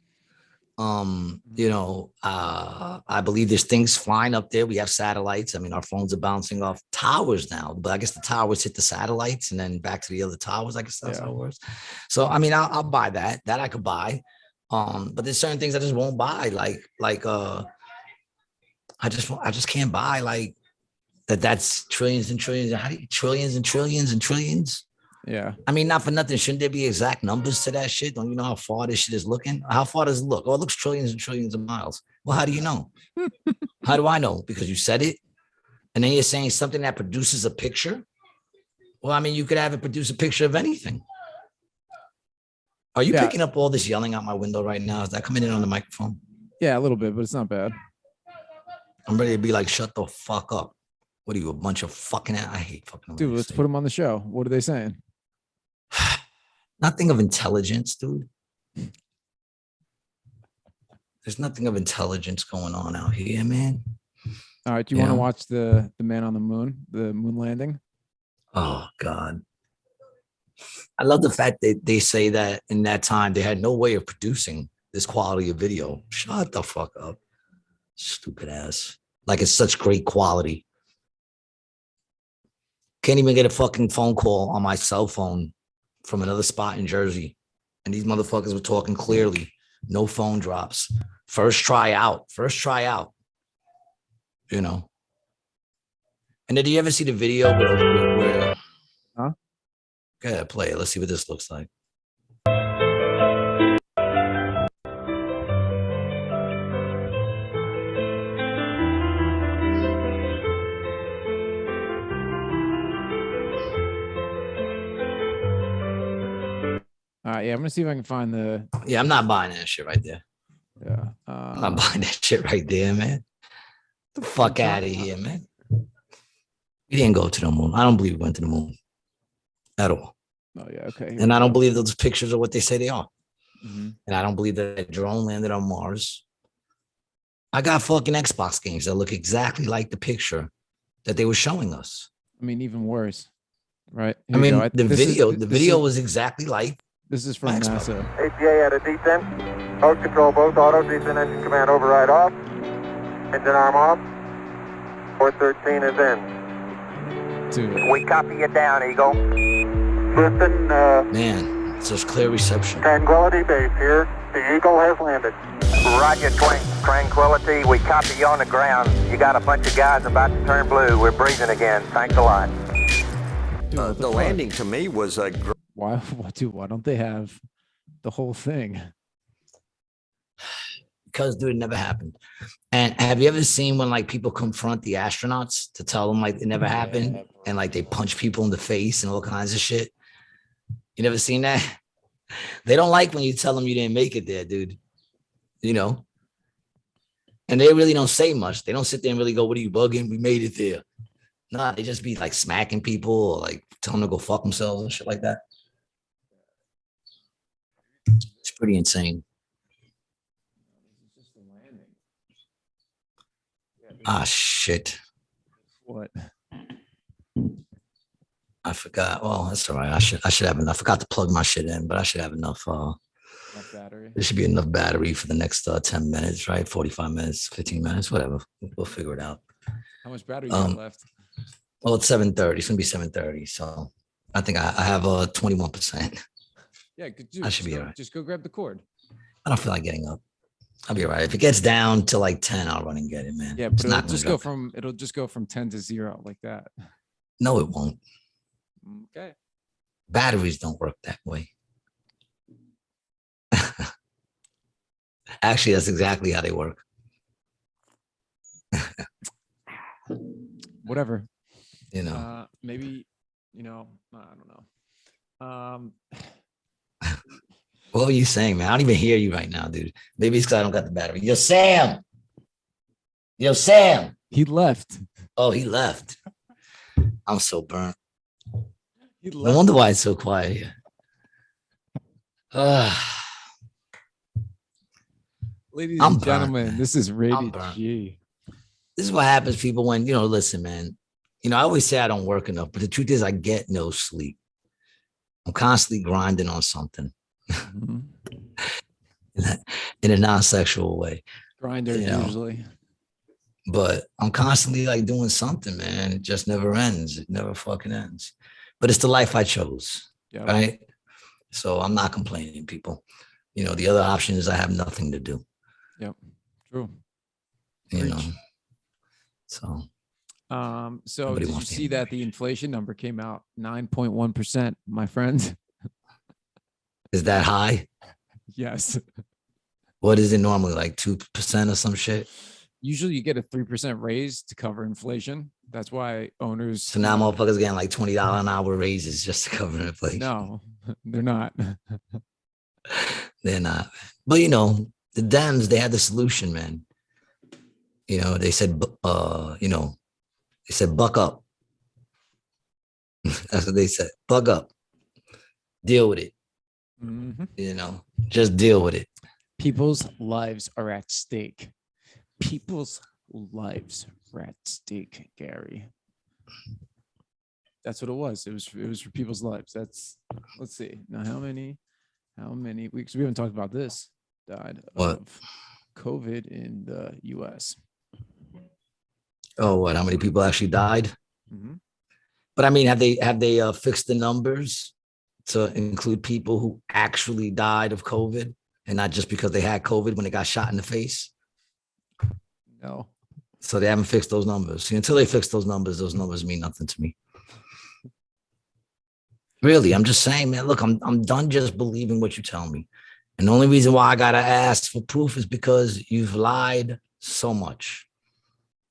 You know, I believe there's things flying up there. We have satellites. I mean, our phones are bouncing off towers now, but I guess the towers hit the satellites and then back to the other towers. I guess that's how it works. So, I mean, I'll buy that. That I could buy. But there's certain things I just won't buy. I just can't buy like that. That's trillions and trillions. How do you trillions and trillions and trillions? Yeah. I mean, not for nothing. Shouldn't there be exact numbers to that shit? Don't you know how far this shit is looking? How far does it look? Oh, it looks trillions and trillions of miles. Well, how do you know? How do I know? Because you said it. And then you're saying something that produces a picture. Well, I mean, you could have it produce a picture of anything. Are you picking up all this yelling out my window right now? Is that coming in on the microphone? Yeah, a little bit, but it's not bad. I'm ready to be like, shut the fuck up. What are you, a bunch of fucking, I hate fucking. Dude, let's put them on the show. What are they saying? Nothing of intelligence, dude. There's nothing of intelligence going on out here, man. All right. Do you want to watch the man on the moon, the moon landing? Oh, God. I love the fact that they say that in that time they had no way of producing this quality of video. Shut the fuck up. Stupid ass. Like it's such great quality. Can't even get a fucking phone call on my cell phone from another spot in Jersey. And these motherfuckers were talking clearly. No phone drops. First try out. You know. And did you ever see the video where huh? Go ahead, play it. Let's see what this looks like. Yeah, I'm gonna see if I can find the. Yeah, I'm not buying that shit right there. Yeah, I'm not buying that shit right there, man. Get the fuck out of here, man. We didn't go to the moon. I don't believe we went to the moon at all. Oh yeah, okay. And I don't believe those pictures are what they say they are. Mm-hmm. And I don't believe that a drone landed on Mars. I got fucking Xbox games that look exactly like the picture that they were showing us. I mean, even worse, right? Here I mean, the video was exactly like. This is from NASA. APA at a descent. Host control both auto. Descent engine command override off. Engine arm off. 413 is in. Dude. We copy you down, Eagle. Listen, man, such clear reception. Tranquility base here. The Eagle has landed. Roger, Tranquility. We copy you on the ground. You got a bunch of guys about to turn blue. We're breathing again. Thanks a lot. Dude, the landing to me was a. Why don't they have the whole thing? Because, dude, it never happened. And have you ever seen when like people confront the astronauts to tell them like it never happened, and like they punch people in the face and all kinds of shit? You never seen that? They don't like when you tell them you didn't make it there, dude. You know? And they really don't say much. They don't sit there and really go, what are you bugging? We made it there. Nah, they just be like smacking people or like telling them to go fuck themselves and shit like that. It's pretty insane. Ah, shit. What? I forgot. Well, that's all right. I should have enough. I forgot to plug my shit in, but I should have enough. Enough battery. There should be enough battery for the next 10 minutes, right? 45 minutes, 15 minutes, whatever. We'll figure it out. How much battery you got left? Well, it's 7:30. It's gonna be 7:30. So I think I have 21%. Yeah, I should be all right. Just go grab the cord. I don't feel like getting up. I'll be all right. If it gets down to like 10, I'll run and get it, man. Yeah, but it'll just go from 10 to 0 like that. No, it won't. Okay. Batteries don't work that way. Actually, that's exactly how they work. Whatever. You know. Maybe, I don't know. What were you saying, man? I don't even hear you right now, dude. Maybe it's because I don't got the battery. Yo, Sam. He left. Oh, he left. I'm so burnt. He left. No wonder why it's so quiet here. Ladies and gentlemen, burnt, this is Rated G. This is what happens, people, when, listen, man. I always say I don't work enough, but the truth is I get no sleep. I'm constantly grinding on something. Mm-hmm. in a non-sexual way. Grinder, usually. But I'm constantly like doing something, man. It just never ends. It never fucking ends. But it's the life I chose, right? So I'm not complaining, people. The other option is I have nothing to do. Yep, true. So. So did you see that the inflation number came out 9.1%, my friend? Is that high? Yes. What is it normally, like 2% or some shit? Usually you get a 3% raise to cover inflation. That's why owners. So now motherfuckers getting like $20 an hour raises just to cover inflation. No, they're not. They're not. But the Dems, they had the solution, man. They said, they said, buck up. That's what they said. Buck up. Deal with it. Mm-hmm. Just deal with it. People's lives are at stake. People's lives are at stake, Gary. That's what it was. It was for people's lives. Let's see. Now, how many weeks? We haven't talked about this. Died of COVID in the U.S. Oh, what? How many people actually died? Mm-hmm. But I mean, have they fixed the numbers to include people who actually died of COVID and not just because they had COVID when they got shot in the face? No. So they haven't fixed those numbers. See, until they fix those numbers mean nothing to me. Really, I'm just saying, man, look, I'm done just believing what you tell me. And the only reason why I got to ask for proof is because you've lied so much.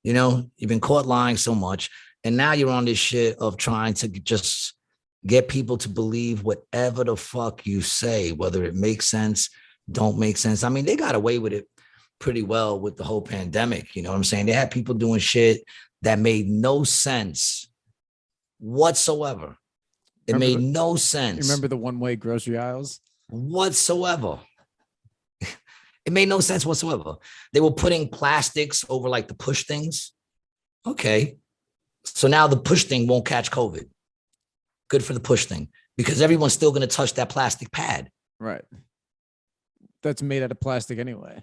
You've been caught lying so much. And now you're on this shit of trying to just get people to believe whatever the fuck you say, whether it makes sense, don't make sense. I mean, they got away with it pretty well with the whole pandemic. You know what I'm saying? They had people doing shit that made no sense whatsoever. It made no sense. You remember the one-way grocery aisles? Whatsoever. It made no sense whatsoever. They were putting plastics over like the push things. Okay. So now the push thing won't catch COVID. Good for the push thing because everyone's still going to touch that plastic pad. Right. That's made out of plastic anyway.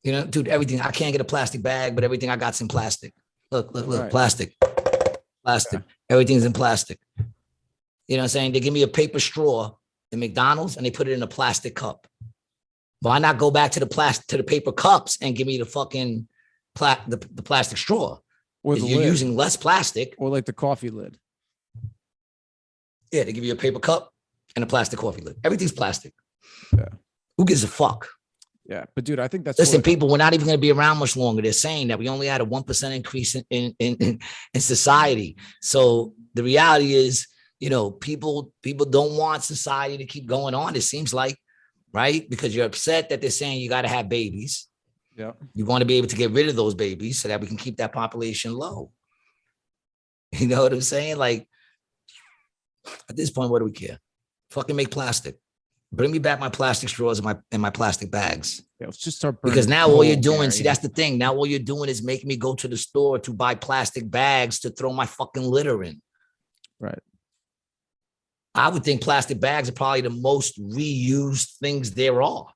Dude, everything. I can't get a plastic bag, but everything I got's in plastic. Look, right. Plastic. Yeah. Everything's in plastic. You know what I'm saying? They give me a paper straw in McDonald's and they put it in a plastic cup. Why not go back to the paper cups and give me the fucking the plastic straw? You're using less plastic. Or like the coffee lid. Yeah, they give you a paper cup and a plastic coffee lid. Everything's plastic. Yeah. Who gives a fuck? Yeah, but dude, I think that's. Listen, people, we're not even going to be around much longer. They're saying that we only had a 1% increase in society. So the reality is, people don't want society to keep going on. It seems like, right? Because you're upset that they're saying you got to have babies. Yeah. You want to be able to get rid of those babies so that we can keep that population low. You know what I'm saying? Like, at this point, what do we care? Fucking make plastic. Bring me back my plastic straws and my plastic bags. Yeah, let's just start because now all you're doing, see, that's the thing. Now all you're doing is making me go to the store to buy plastic bags to throw my fucking litter in. Right. I would think plastic bags are probably the most reused things there are.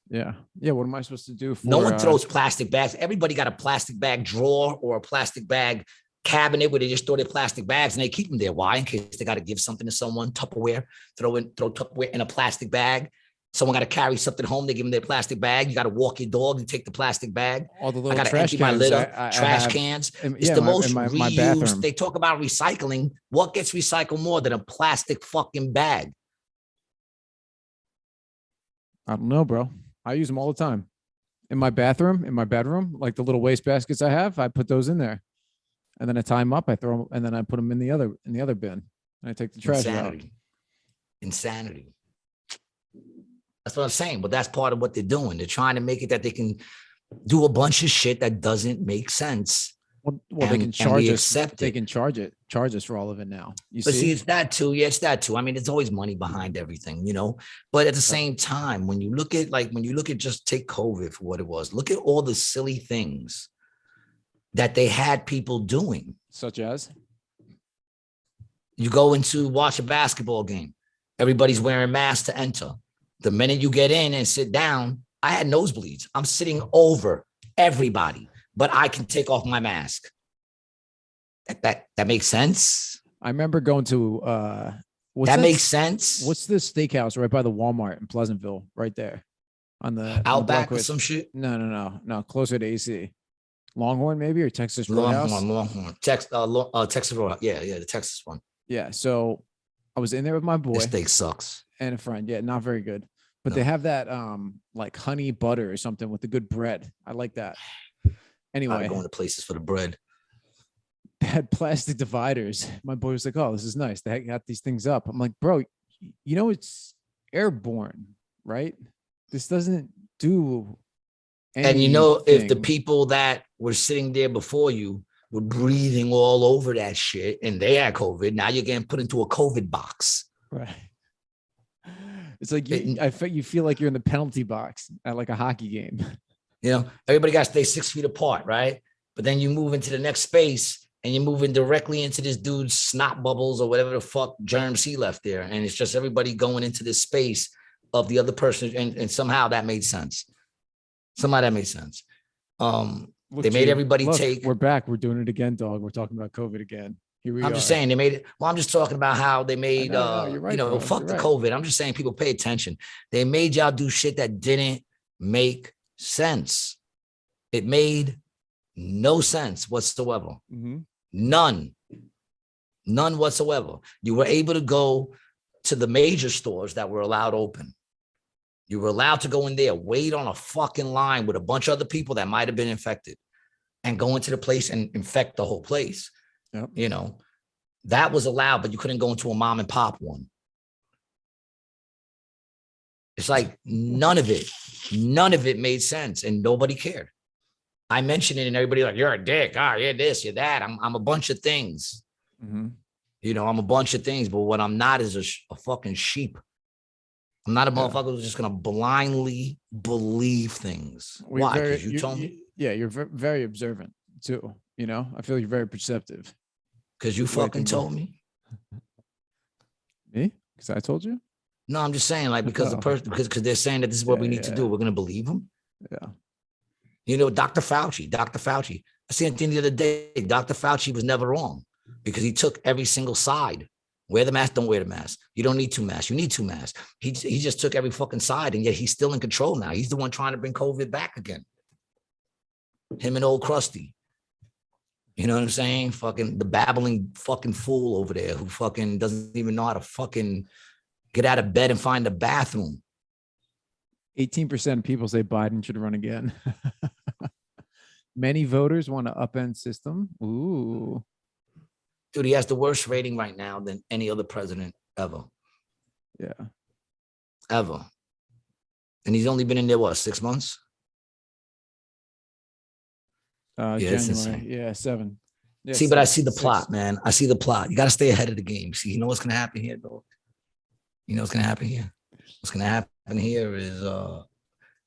Yeah. Yeah. What am I supposed to do? No one throws plastic bags. Everybody got a plastic bag drawer or a plastic bag cabinet where they just throw their plastic bags and they keep them there. Why? In case they got to give something to someone. Tupperware, throw Tupperware in a plastic bag. Someone got to carry something home. They give them their plastic bag. You got to walk your dog. You take the plastic bag. All the little I got to trash empty cans. My litter. Trash cans. It's the most reused. My bathroom. They talk about recycling. What gets recycled more than a plastic fucking bag? I don't know, bro. I use them all the time. In my bedroom, like the little waste baskets I have, I put those in there. And then I tie them up, I throw them, and then I put them in the other bin. And I take the trash out. Insanity. That's what I'm saying. But that's part of what they're doing. They're trying to make it that they can do a bunch of shit that doesn't make sense. Well, they can charge us. They can charge us for all of it now. But see, it's that too. Yeah, it's that too. I mean, there's always money behind everything, you know. But at the same time, when you look at just take COVID for what it was, look at all the silly things that they had people doing. Such as? You go into watch a basketball game. Everybody's wearing masks to enter. The minute you get in and sit down, I had nosebleeds. I'm sitting over everybody, but I can take off my mask. That makes sense. I remember going to makes sense. What's this steakhouse right by the Walmart in Pleasantville, right there on the Outback or some shit? No, closer to AC. Longhorn maybe, or Texas Roadhouse? Longhorn. Texas Roadhouse. Yeah, the Texas one. Yeah, so I was in there with my boy. This steak sucks. And a friend. Yeah, not very good. But they have that like honey butter or something with the good bread. I like that. Anyway, I'm going to places for the bread. They had plastic dividers. My boy was like, "Oh, this is nice. They got these things up." I'm like, "Bro, you know it's airborne, right? This doesn't do anything." And you know, if the people that were sitting there before you were breathing all over that shit and they had COVID, now you're getting put into a COVID box. Right. It's like you feel like you're in the penalty box at like a hockey game. You know, everybody got to stay 6 feet apart, right? But then you move into the next space and you're moving directly into this dude's snot bubbles or whatever the fuck germs he left there. And it's just everybody going into this space of the other person. And somehow that made sense. Somehow that made sense. They made everybody take. We're back. We're doing it again, dog. We're talking about COVID again. Here we are. I'm just saying they made it. Well, I'm just talking about how they made, you're right, bro. Fuck the COVID. I'm just saying people pay attention. They made y'all do shit that didn't make sense. It made no sense whatsoever. Mm-hmm. None whatsoever. You were able to go to the major stores that were allowed open. You were allowed to go in there, wait on a fucking line with a bunch of other people that might have been infected and go into the place and infect the whole place. Yep. You know, that was allowed, but you couldn't go into a mom and pop one. It's like none of it made sense and nobody cared. I mentioned it and everybody like, you're a dick. You're this, you're that. I'm a bunch of things. Mm-hmm. You know, I'm a bunch of things, but what I'm not is a fucking sheep. I'm not a motherfucker who's just going to blindly believe things. Why? Because you told me. Yeah, you're very observant too. You know, I feel you're very perceptive. Because you fucking told me. Me? Because I told you? No, I'm just saying, like, because the person, because they're saying that this is what we need to do. We're going to believe them. Yeah. You know, Dr. Fauci. I seen it the other day. Dr. Fauci was never wrong because he took every single side. Wear the mask, don't wear the mask. You don't need 2 masks. You need 2 masks. He just took every fucking side, and yet he's still in control now. He's the one trying to bring COVID back again. Him and old Krusty. You know what I'm saying? Fucking the babbling fucking fool over there who fucking doesn't even know how to fucking get out of bed and find the bathroom. 18% of people say Biden should run again. Many voters want an upend system. Ooh. Dude, he has the worst rating right now than any other president ever. Yeah. Ever. And he's only been in there, 6 months? January. Yeah, 7. Yeah, see, but I see the plot, man. I see the plot. You got to stay ahead of the game. See, you know what's going to happen here, though? You know what's going to happen here? What's going to happen here is,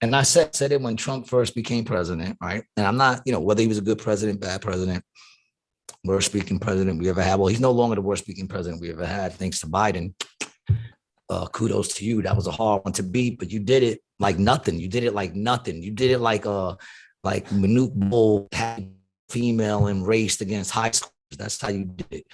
and I said it when Trump first became president, right? And I'm not, whether he was a good president, bad president, worst speaking president we ever had. Well, he's no longer the worst speaking president we ever had, thanks to Biden. Kudos to you. That was a hard one to beat, but you did it like nothing. You did it like nothing. You did it like Manute Bull had female and raced against high schoolers. That's how you did it.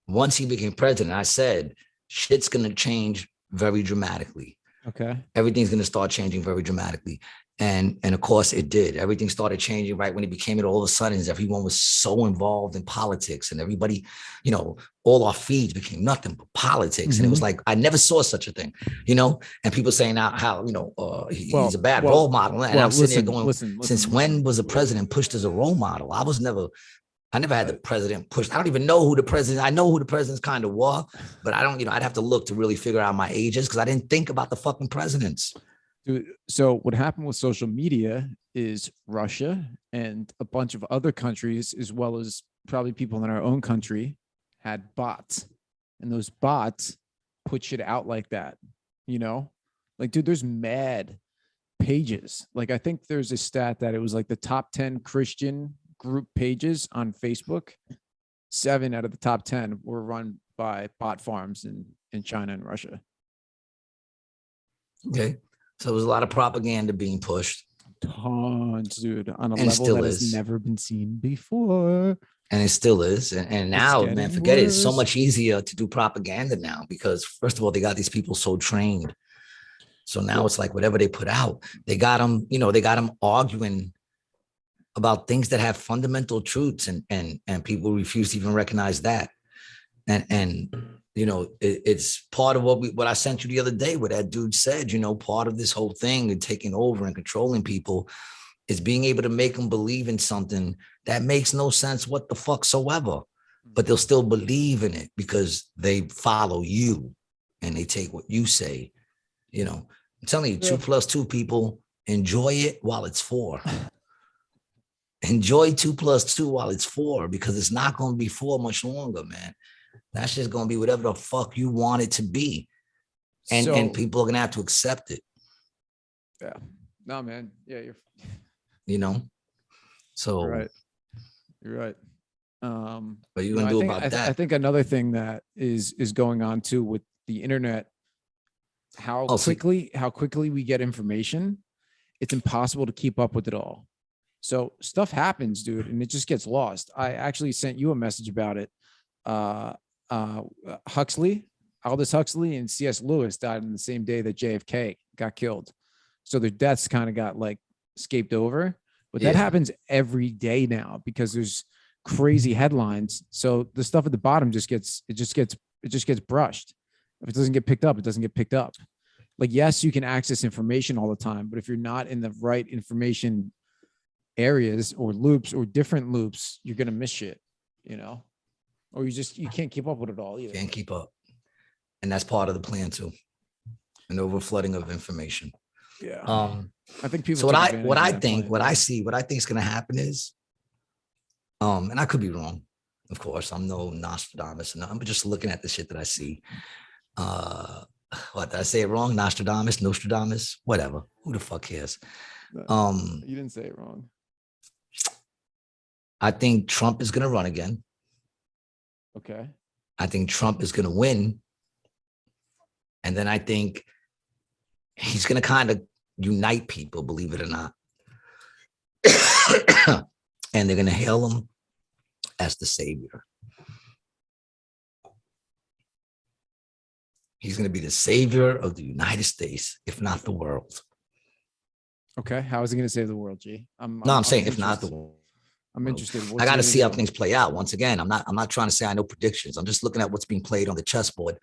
once he became president, I said, shit's going to change very dramatically. Okay. Everything's going to start changing very dramatically. And of course it did. Everything started changing right when he became it. All of a sudden, everyone was so involved in politics, and everybody, you know, all our feeds became nothing but politics. Mm-hmm. And it was like, I never saw such a thing, you know, and people saying how, you know, he's a bad role model. And I'm sitting there going, since when was a president pushed as a role model? I never had the president pushed. I don't even know who the president, I know who the presidents kind of were, but I don't, you know, I'd have to look to really figure out my ages because I didn't think about the fucking presidents. So what happened with social media is Russia and a bunch of other countries, as well as probably people in our own country, had bots, and those bots put shit out like that, you know, like, dude, there's mad pages. Like, I think there's a stat that it was like the top 10 Christian group pages on Facebook, 7 out of the top 10 were run by bot farms in China and Russia. Okay. So there's a lot of propaganda being pushed. Tons, dude, on a level that has never been seen before. And it still is. And now, man, forget it. It's so much easier to do propaganda now because, first of all, they got these people so trained. So now it's like whatever they put out, they got them, you know, they got them arguing about things that have fundamental truths, and people refuse to even recognize that. And you know, it's part of what I sent you the other day, where that dude said, you know, part of this whole thing and taking over and controlling people is being able to make them believe in something that makes no sense what the fuck soever, but they'll still believe in it because they follow you and they take what you say. You know, I'm telling you, 2 + 2 people, enjoy it while it's 4. Enjoy 2 + 2 while it's 4, because it's not going to be 4 much longer, man. That's just going to be whatever the fuck you want it to be. And people are going to have to accept it. Yeah. No, man. Yeah. You know, so. You're right. What are you going to do about that? I think another thing that is going on too with the internet, how quickly we get information, it's impossible to keep up with it all. So stuff happens, dude, and it just gets lost. I actually sent you a message about it. Aldous Huxley and C.S. Lewis died on the same day that JFK got killed. So their deaths kind of got like scaped over, but that happens every day now because there's crazy headlines. So the stuff at the bottom just gets brushed. If it doesn't get picked up, it doesn't get picked up. Like, yes, you can access information all the time, but if you're not in the right information areas or loops or different loops, you're going to miss shit, you know? Or you can't keep up with it all either. Can't keep up. And that's part of the plan too. An overflooding of information. Yeah. I think people. So what I think is going to happen is, and I could be wrong, of course. I'm no Nostradamus, and I'm just looking at the shit that I see. What did I say it wrong? Nostradamus, whatever. Who the fuck cares? You didn't say it wrong. I think Trump is going to run again. Okay. I think Trump is going to win. And then I think he's going to kind of unite people, believe it or not. And they're going to hail him as the savior. He's going to be the savior of the United States, if not the world. Okay. How is he going to save the world, G? I'm saying if not the world. I'm interested. I got to see how things play out. Once again, I'm not trying to say I know predictions. I'm just looking at what's being played on the chessboard,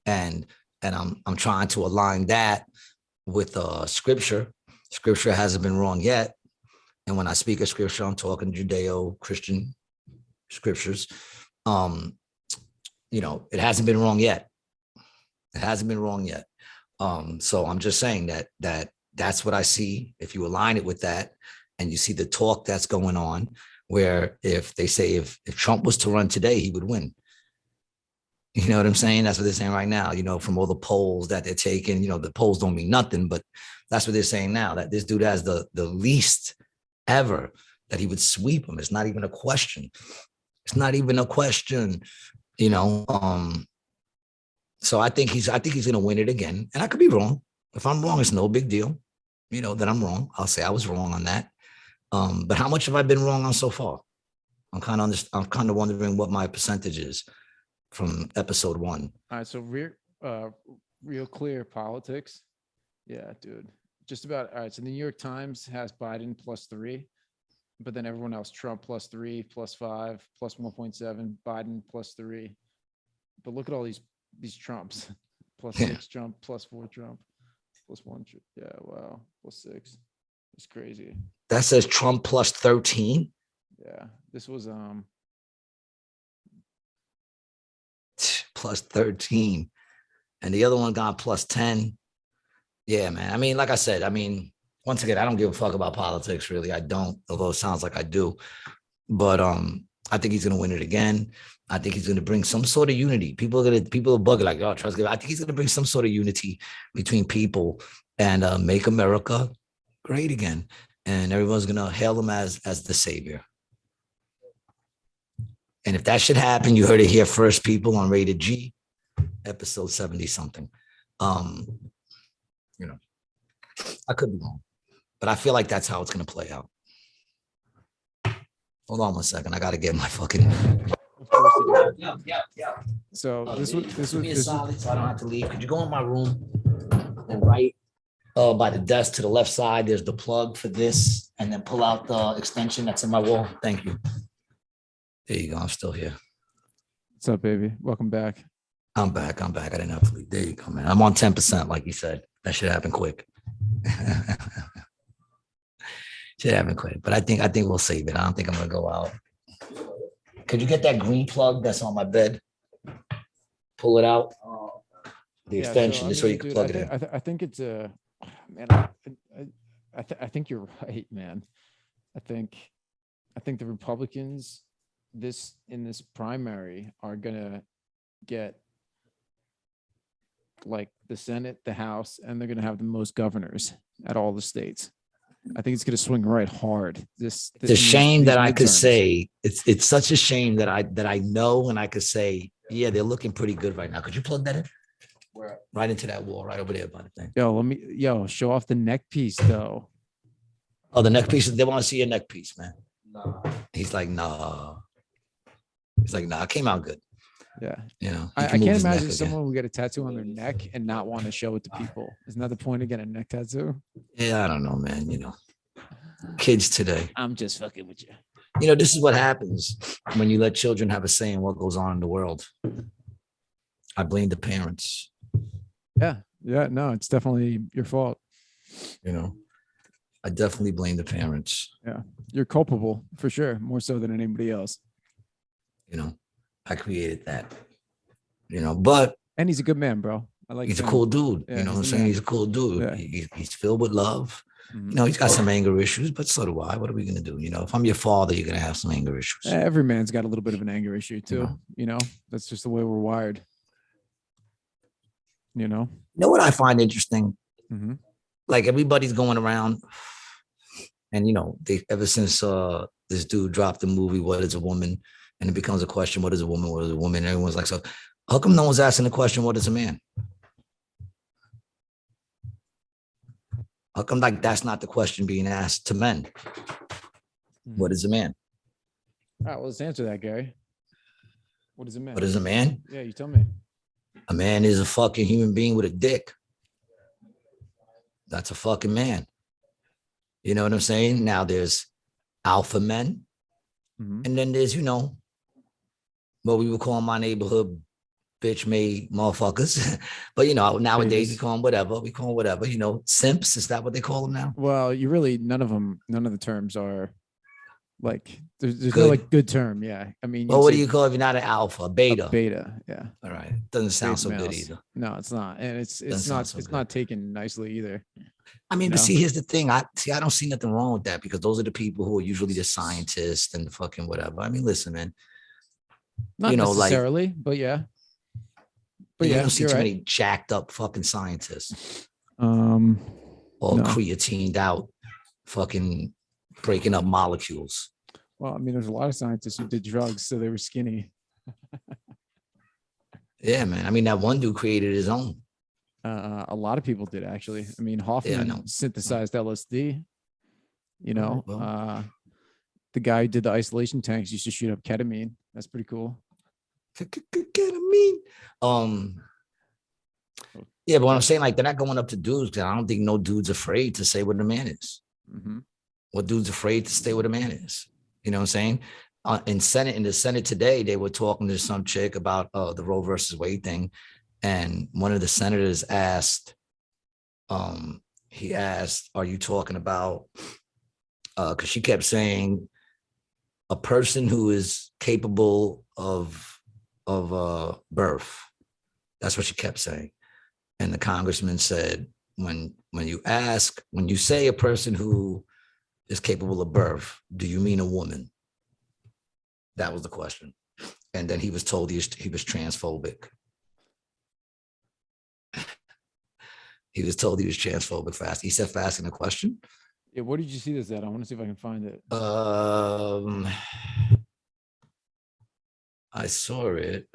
and I'm trying to align that with scripture. Scripture hasn't been wrong yet. And when I speak of scripture, I'm talking Judeo-Christian scriptures. You know, it hasn't been wrong yet. It hasn't been wrong yet. So I'm just saying that's what I see. If you align it with that, and you see the talk that's going on, where if they say if Trump was to run today, he would win. You know what I'm saying? That's what they're saying right now, you know, from all the polls that they're taking. You know, the polls don't mean nothing, but that's what they're saying now, that this dude has the least ever, that he would sweep him. It's not even a question. It's not even a question, you know. So I think he's going to win it again. And I could be wrong. If I'm wrong, it's no big deal. You know, that I'm wrong. I'll say I was wrong on that. But how much have I been wrong on so far? I'm kind of wondering what my percentage is. from episode 1. All right, so real clear politics. Yeah, dude. Just about. All right, so the New York Times has Biden +3, but then everyone else, Trump +3, +5, +1.7, Biden +3. But look at all these Trumps. +6 Trump, +4 Trump, +1. Yeah, wow, +6. It's crazy. That says Trump +13. Yeah, this was +13, and the other one got +10. Yeah, man. I mean, like I said, once again, I don't give a fuck about politics, really. I don't, although it sounds like I do. But I think he's gonna win it again. I think he's gonna bring some sort of unity. People are bugging like, oh, trust. I think he's gonna bring some sort of unity between people and make America great again. And everyone's gonna hail him as the savior. And if that should happen, you heard it here first, people, on Rated G, episode 70 something. I could be wrong, but I feel like that's how it's gonna play out. Hold on 1 second. I gotta get my fucking. Of course you do. Yeah. So this was solid, so I don't have to leave. Could you go in my room and right by the desk to the left side? There's the plug for this, and then pull out the extension that's in my wall. Thank you. There you go. I'm still here. What's up, baby? Welcome back. I'm back. I didn't have to leave. There you go, man. I'm on 10%, like you said. That should happen quick. Should happen quick. But I think we'll save it. I don't think I'm gonna go out. Could you get that green plug that's on my bed? Pull it out. The extension. This way you can plug it in. I think it's a man. I think you're right, man. I think the Republicans in this primary are gonna get like the Senate, the House, and they're gonna have the most governors at all the states. I think it's gonna swing right hard. It's a shame that I could say it's such a shame that I know and I could say, yeah, they're looking pretty good right now. Could you plug that in? Where? Right into that wall, right over there by the thing. Show off the neck piece though. Oh, the neck piece. They want to see your neck piece, man. Nah. He's like, nah. It came out good. Yeah. I can't imagine someone who get a tattoo on their neck and not want to show it to people. Isn't that the point of getting a neck tattoo? Yeah, I don't know, man. Kids today. I'm just fucking with you. This is what happens when you let children have a say in what goes on in the world. I blame the parents. Yeah. No, it's definitely your fault. I definitely blame the parents. Yeah. You're culpable for sure, more so than anybody else. I created that, but. And he's a good man, bro. He's a cool dude. Yeah, you know what I'm saying? He's a cool dude. Yeah. He's filled with love. Mm-hmm. He's got some anger issues, but so do I. What are we going to do? If I'm your father, you're going to have some anger issues. Every man's got a little bit of an anger issue too. That's just the way we're wired. You know what I find interesting? Mm-hmm. Like everybody's going around and, ever since this dude dropped the movie, What is a Woman? And it becomes a question, what is a woman? What is a woman? Everyone's like, so how come no one's asking the question, what is a man? How come that's not the question being asked to men? What is a man? All right, well, let's answer that, Gary. What is a man? What is a man? Yeah, you tell me. A man is a fucking human being with a dick. That's a fucking man. You know what I'm saying? Now there's alpha men. Mm-hmm. And then there's, what we would call in my neighborhood, bitch made motherfuckers. But, nowadays we call them whatever. Simps, is that what they call them now? Well, none of the terms are like, there's no like good term. Yeah. I mean, well, what do you call it if you're not an alpha? Beta. A beta. Yeah. All right. Doesn't sound so males. good either. No, it's not. And it's not taken nicely either. I mean, but see, here's the thing. I don't see nothing wrong with that because those are the people who are usually the scientists and the fucking whatever. I mean, listen, man. Not necessarily, but yeah. But you don't see too many jacked up fucking scientists. All creatined out, fucking breaking up molecules. Well, I mean, there's a lot of scientists who did drugs, so they were skinny. Yeah, man. I mean, that one dude created his own. A lot of people did, actually. I mean, Hoffman synthesized LSD. The guy who did the isolation tanks used to shoot up ketamine. That's pretty cool. Yeah, but what I'm saying, like, they're not going up to dudes because I don't think no dude's afraid to say what a man is. Mm-hmm. What dude's afraid to stay what a man is? You know what I'm saying? In the Senate today, they were talking to some chick about the Roe versus Wade thing, and one of the senators asked, he asked, "Are you talking about?" Because she kept saying, "A person who is capable of birth." That's what she kept saying. And the congressman said, when you say a person who is capable of birth, do you mean a woman? That was the question. And then he was told he was transphobic. He was told he was transphobic fast. He said for asking a question. Yeah, where did you see this at? I want to see if I can find it. I saw it.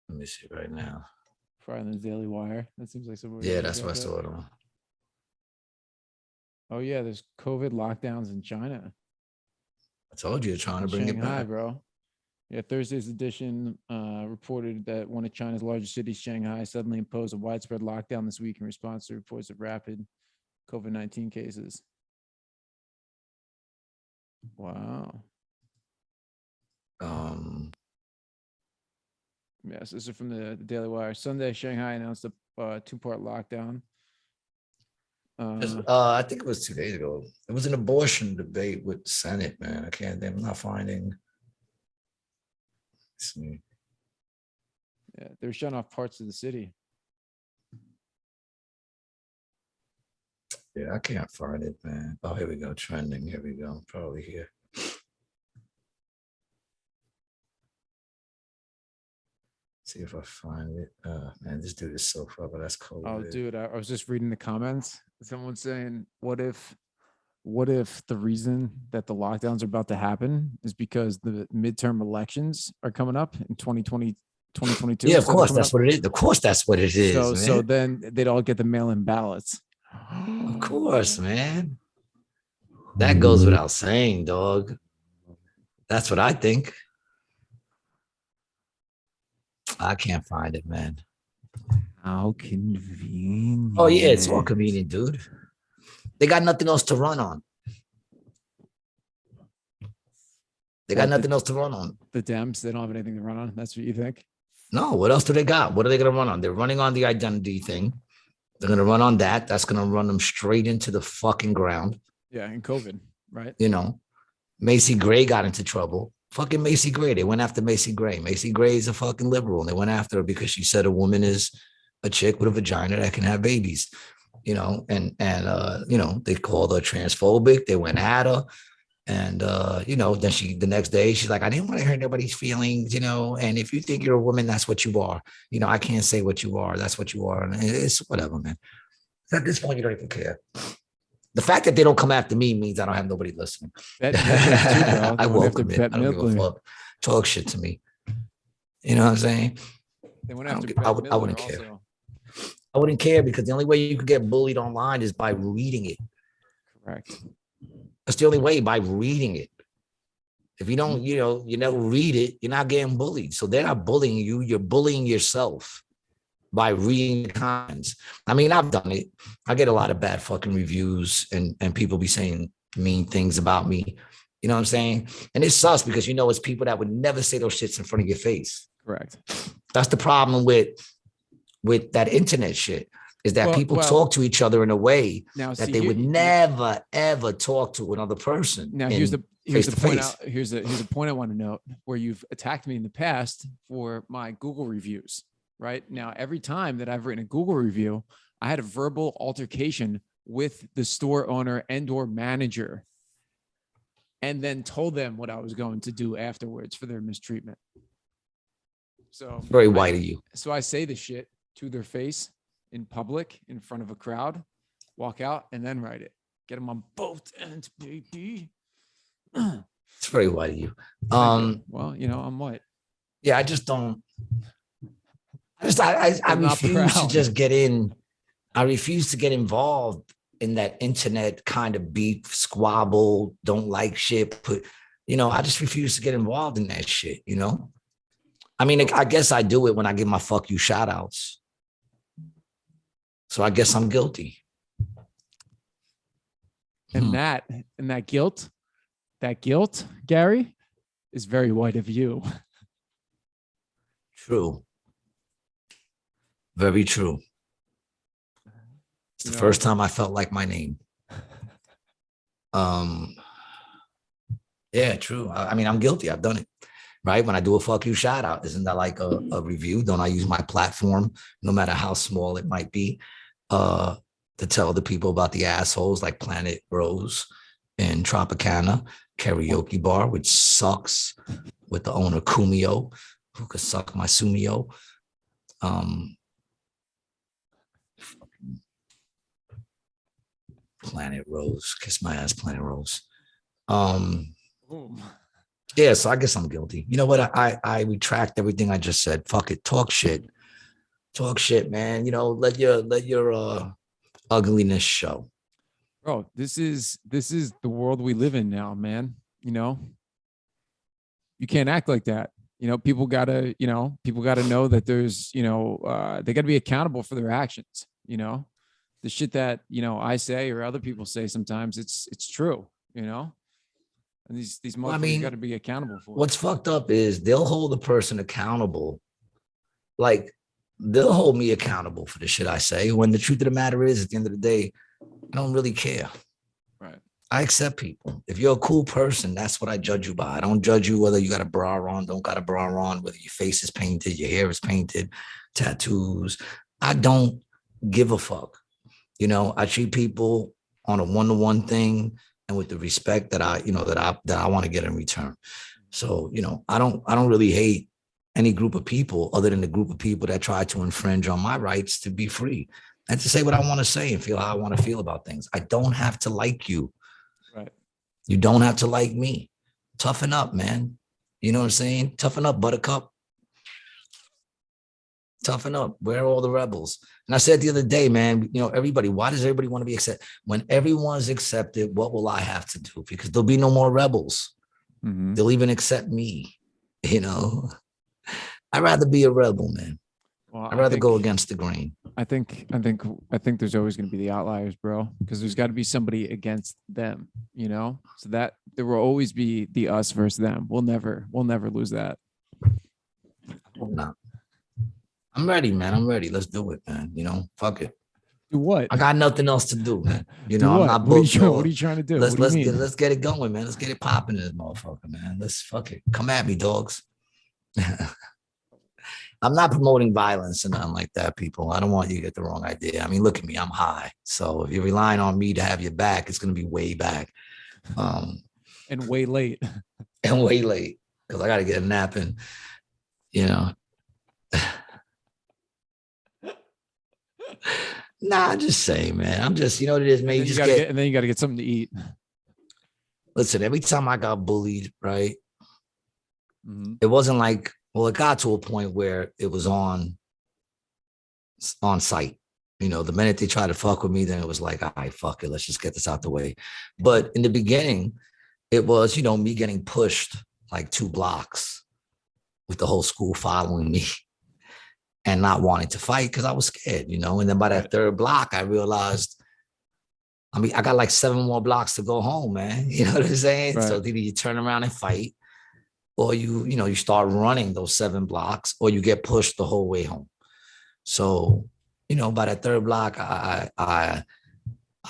Let me see right now. Probably in the Daily Wire. That seems like somewhere. Yeah, that's what I saw it on. Oh yeah, there's COVID lockdowns in China. I told you, trying to bring Shanghai, it back, bro. Yeah, Thursday's edition reported that one of China's largest cities, Shanghai, suddenly imposed a widespread lockdown this week in response to reports of rapid COVID-19 cases. Wow. Yes, this is from the Daily Wire. Sunday, Shanghai announced a 2-part lockdown. I think it was 2 days ago. It was an abortion debate with the Senate, man. I'm not finding. Let's see. Yeah, they're shutting off parts of the city. Yeah, I can't find it, man. Oh, here we go. Trending. Here we go. Probably here. See if I find it. Man, this dude is so far, but that's cool. Oh, dude, I was just reading the comments. Someone's saying, what if the reason that the lockdowns are about to happen is because the midterm elections are coming up in 2020, 2022? Yeah, of course, that's what it is. Of course, that's what it is. So then they'd all get the mail-in ballots. Of course, man. That goes without saying, dog. That's what I think. I can't find it, man. How convenient. Oh, yeah, it's all convenient, dude. They got nothing else to run on. The Dems, they don't have anything to run on. That's what you think? No, what else do they got? What are they going to run on? They're running on the identity thing. They're going to run on that. That's going to run them straight into the fucking ground. Yeah, in COVID, right? You know, Macy Gray got into trouble. Fucking Macy Gray. They went after Macy Gray. Macy Gray is a fucking liberal. And they went after her because she said a woman is a chick with a vagina that can have babies. You know, and you know, they called her transphobic. They went at her. And, you know, then the next day, she's like, I didn't want to hurt nobody's feelings, you know, and if you think you're a woman, that's what you are. You know, I can't say what you are. That's what you are. And it's whatever, man. At this point, you don't even care. The fact that they don't come after me means I don't have nobody listening. I welcome it. I don't give a fuck. Talk shit to me. You know what I'm saying? They went after I wouldn't care. I wouldn't care because the only way you could get bullied online is by reading it. Correct. That's the only way, by reading it. If you don't, you know, you never read it, you're not getting bullied. So they're not bullying you. You're bullying yourself by reading the comments. I mean, I've done it. I get a lot of bad fucking reviews and people be saying mean things about me. You know what I'm saying? And it sucks because, you know, it's people that would never say those shits in front of your face. Correct. That's the problem with that internet shit. Is that people talk to each other in a way that they would never, ever talk to another person. Now, here's the point. Here's a point I want to note where you've attacked me in the past for my Google reviews. Right now, every time that I've written a Google review, I had a verbal altercation with the store owner and/or manager, and then told them what I was going to do afterwards for their mistreatment. So very white of you. So I say the shit to their face in public, in front of a crowd, walk out, and then write it. Get them on both ends, baby. It's very white of you. Well, you know, I'm white. Yeah, I just don't. I refuse to just get in. I refuse to get involved in that internet kind of beef, squabble, don't like shit. I just refuse to get involved in that shit, I mean, I guess I do it when I give my fuck you shout outs. So I guess I'm guilty. And that guilt, Gary, is very white of you. True. Very true. It's the first time I felt like my name. Yeah, true. I mean, I'm guilty. I've done it. Right? When I do a fuck you shout out, isn't that like a review? Don't I use my platform, no matter how small it might be, to tell the people about the assholes like Planet Rose and Tropicana Karaoke Bar, which sucks, with the owner Kumio, who could suck my Sumio. Planet Rose, kiss my ass, Planet Rose. Yeah, so I guess I'm guilty. You know what? I retract everything I just said. Fuck it. Talk shit, man. Let your ugliness show. Bro, this is the world we live in now, man. You can't act like that. People gotta know that there's, they gotta be accountable for their actions. The shit that, I say or other people say sometimes it's true, And these motherfuckers got to be accountable for it. What's fucked up is they'll hold the person accountable. Like, they'll hold me accountable for the shit I say, when the truth of the matter is, at the end of the day, I don't really care. Right. I accept people. If you're a cool person, that's what I judge you by. I don't judge you whether you got a bra on, don't got a bra on, whether your face is painted, your hair is painted, tattoos. I don't give a fuck. I treat people on a one-to-one thing, and with the respect that I want to get in return. So, I don't really hate any group of people other than the group of people that try to infringe on my rights to be free and to say what I want to say and feel how I want to feel about things. I don't have to like you. Right. You don't have to like me. Toughen up, man. You know what I'm saying? Toughen up, buttercup. Toughen up. Where are all the rebels? And I said the other day, man, everybody, why does everybody want to be accepted? When everyone's accepted, what will I have to do? Because there'll be no more rebels. Mm-hmm. They'll even accept me. I'd rather be a rebel, man. Well, I'd rather go against the grain. I think there's always going to be the outliers, bro, because there's got to be somebody against them, so that there will always be the us versus them. We'll never lose that. No. I'm ready, man. I'm ready. Let's do it, man. Fuck it. Do what? I got nothing else to do, man. I'm not booked. What are you trying to do? Let's get it going, man. Let's get it popping in this motherfucker, man. Let's fuck it. Come at me, dogs. I'm not promoting violence and nothing like that, people. I don't want you to get the wrong idea. I mean, look at me. I'm high. So if you're relying on me to have your back, it's going to be way back. And way late. Because I got to get a nap in, Nah, just saying, man. I'm just, what it is, man. And then you got to get something to eat. Listen, every time I got bullied, right? Mm-hmm. It wasn't like, it got to a point where it was on site. The minute they tried to fuck with me, then it was like, all right, fuck it. Let's just get this out the way. But in the beginning, it was, me getting pushed like 2 blocks with the whole school following me. And not wanting to fight because I was scared, And then by that 3rd block, I realized, I got like 7 more blocks to go home, man. You know what I'm saying? Right. So either you turn around and fight, or you start running those 7 blocks, or you get pushed the whole way home. So, by that 3rd block, I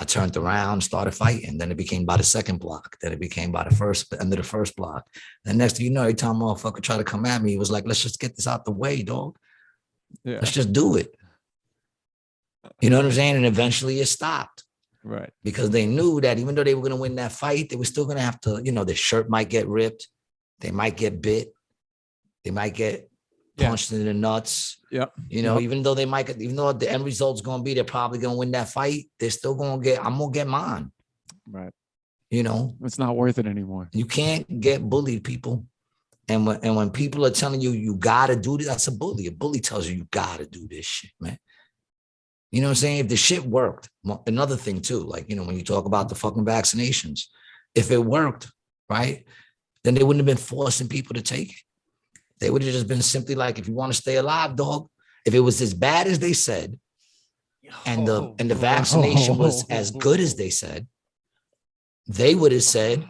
turned around, started fighting. Then it became by the 2nd block. Then it became by the end of the 1st block. And next thing you know, every time a motherfucker tried to come at me, it was like, let's just get this out the way, dog. Yeah. Let's just do it. You know what I'm saying? And eventually it stopped. Right. Because they knew that even though they were going to win that fight, they were still going to have to, their shirt might get ripped. They might get bit. They might get punched in the nuts. Yep. Even though the end result's going to be, they're probably going to win that fight. They're still going to I'm going to get mine. Right. It's not worth it anymore. You can't get bullied, people. And when people are telling you got to do this, that's a bully. A bully tells you got to do this shit, man. You know what I'm saying? If the shit worked, another thing too, like, when you talk about the fucking vaccinations, if it worked, right, then they wouldn't have been forcing people to take it. They would have just been simply like, if you want to stay alive, dog, if it was as bad as they said, and the vaccination was as good as they said, they would have said,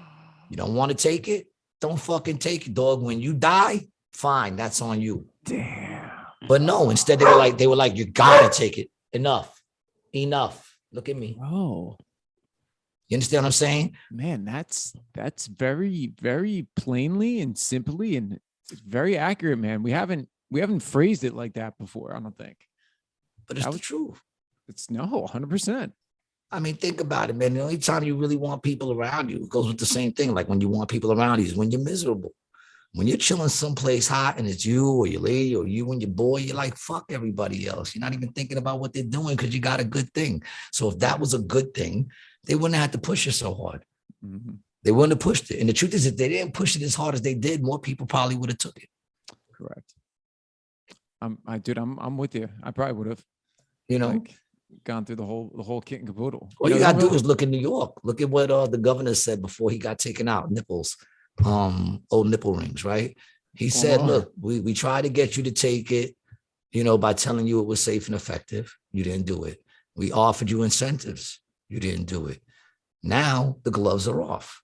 you don't want to take it? Don't fucking take it, dog. When you die, fine, that's on you. Damn. But no, instead they were like, you gotta take it. Enough. Look at me. Oh. You understand what I'm saying? Man, that's very, very plainly and simply and very accurate, man. We haven't phrased it like that before, I don't think. But it's the truth. It's 100%. I mean, think about it, man. The only time you really want people around you, it goes with the same thing. Like when you want people around you is when you're miserable. When you're chilling someplace hot and it's you or your lady or you and your boy, you're like, fuck everybody else. You're not even thinking about what they're doing because you got a good thing. So if that was a good thing, they wouldn't have to push it so hard. Mm-hmm. They wouldn't have pushed it. And the truth is, if they didn't push it as hard as they did, more people probably would have took it. Correct. I'm with you. I probably would have, like, gone through the whole kit and caboodle. All you gotta do is look in New York. Look at what the governor said before he got taken out. Nipples. Old nipple rings, right? He said, look, we tried to get you to take it, by telling you it was safe and effective. You didn't do it. We offered you incentives. You didn't do it. Now the gloves are off,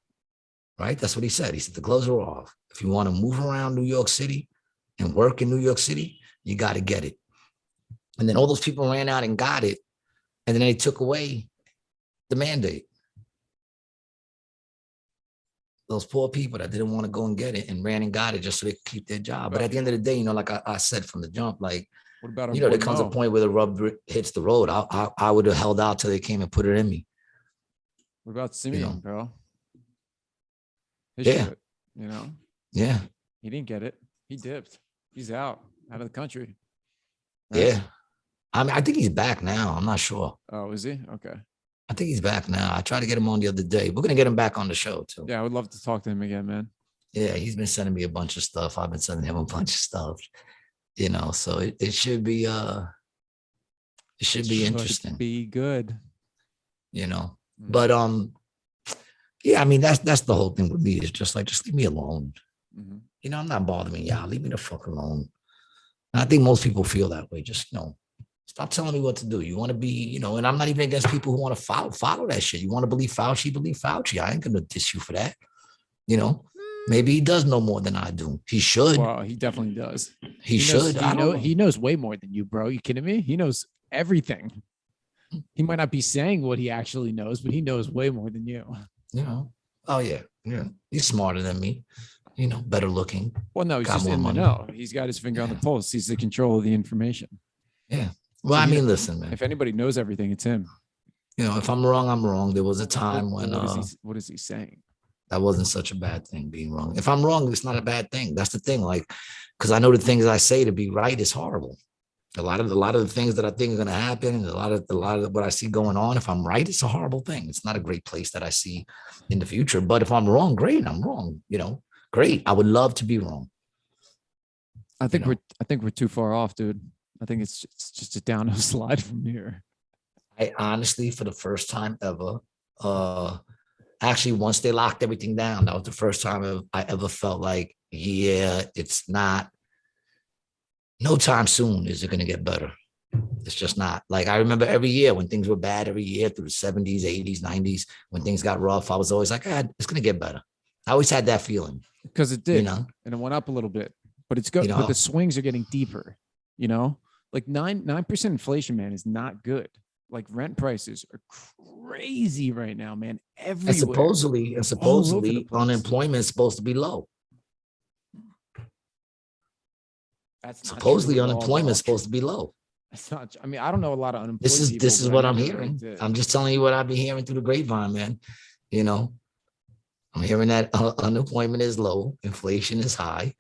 right? That's what he said. He said, the gloves are off. If you want to move around New York City and work in New York City, you got to get it. And then all those people ran out and got it. And then they took away the mandate. Those poor people that didn't want to go and get it and ran and got it just so they could keep their job. But at the end of the day, like I said from the jump, like, what about there comes a point where the rubber hits the road. I would have held out till they came and put it in me. What about Simeon, bro? His shit, Yeah. He didn't get it. He dipped. He's out of the country. Right? Yeah. I mean, I think he's back now. I'm not sure. Oh, is he? Okay. I think he's back now. I tried to get him on the other day. We're going to get him back on the show too. Yeah, I would love to talk to him again, man. Yeah, he's been sending me a bunch of stuff. I've been sending him a bunch of stuff. So it should be interesting. Be good. But yeah, I mean that's the whole thing with me. It's just like, just leave me alone. Mm-hmm. I'm not bothering y'all. Leave me the fuck alone. And I think most people feel that way. Just stop telling me what to do. You want to be, and I'm not even against people who want to follow that shit. You want to believe Fauci. I ain't gonna diss you for that. Maybe he does know more than I do. He should. Well, he definitely does. He should. He knows way more than you, bro. You kidding me? He knows everything. He might not be saying what he actually knows, but he knows way more than you. Oh yeah. He's smarter than me. Better looking. Well, no, he's just in the know. He's got his finger on the pulse. He's the control of the information. Yeah. Well, I mean, listen, man. If anybody knows everything, it's him. If I'm wrong, I'm wrong. There was a time when what is he saying? That wasn't such a bad thing, being wrong. If I'm wrong, it's not a bad thing. That's the thing. Like, because I know the things I say to be right is horrible. A lot of the things that I think are going to happen, and a lot of what I see going on, if I'm right, it's a horrible thing. It's not a great place that I see in the future. But if I'm wrong, great. I'm wrong. Great. I would love to be wrong. I think we're too far off, dude. I think it's just a downhill slide from here. I honestly, for the first time ever, actually, once they locked everything down, that was the first time I ever felt like, yeah, it's not. No time soon is it going to get better. It's just not. Like, I remember every year when things were bad, every year through the 70s, 80s, 90s, when things got rough, I was always like, it's going to get better. I always had that feeling. Because it did, and it went up a little bit, but it's good. But the swings are getting deeper, like 9% inflation, man, is not good. Like, rent prices are crazy right now, man. Everywhere. And supposedly unemployment is supposed to be low. Supposedly unemployment is supposed to be low. That's not. I mean, I don't know a lot of unemployed. This is what I'm hearing. I'm just telling you what I've been hearing through the grapevine, man. I'm hearing that unemployment is low, inflation is high,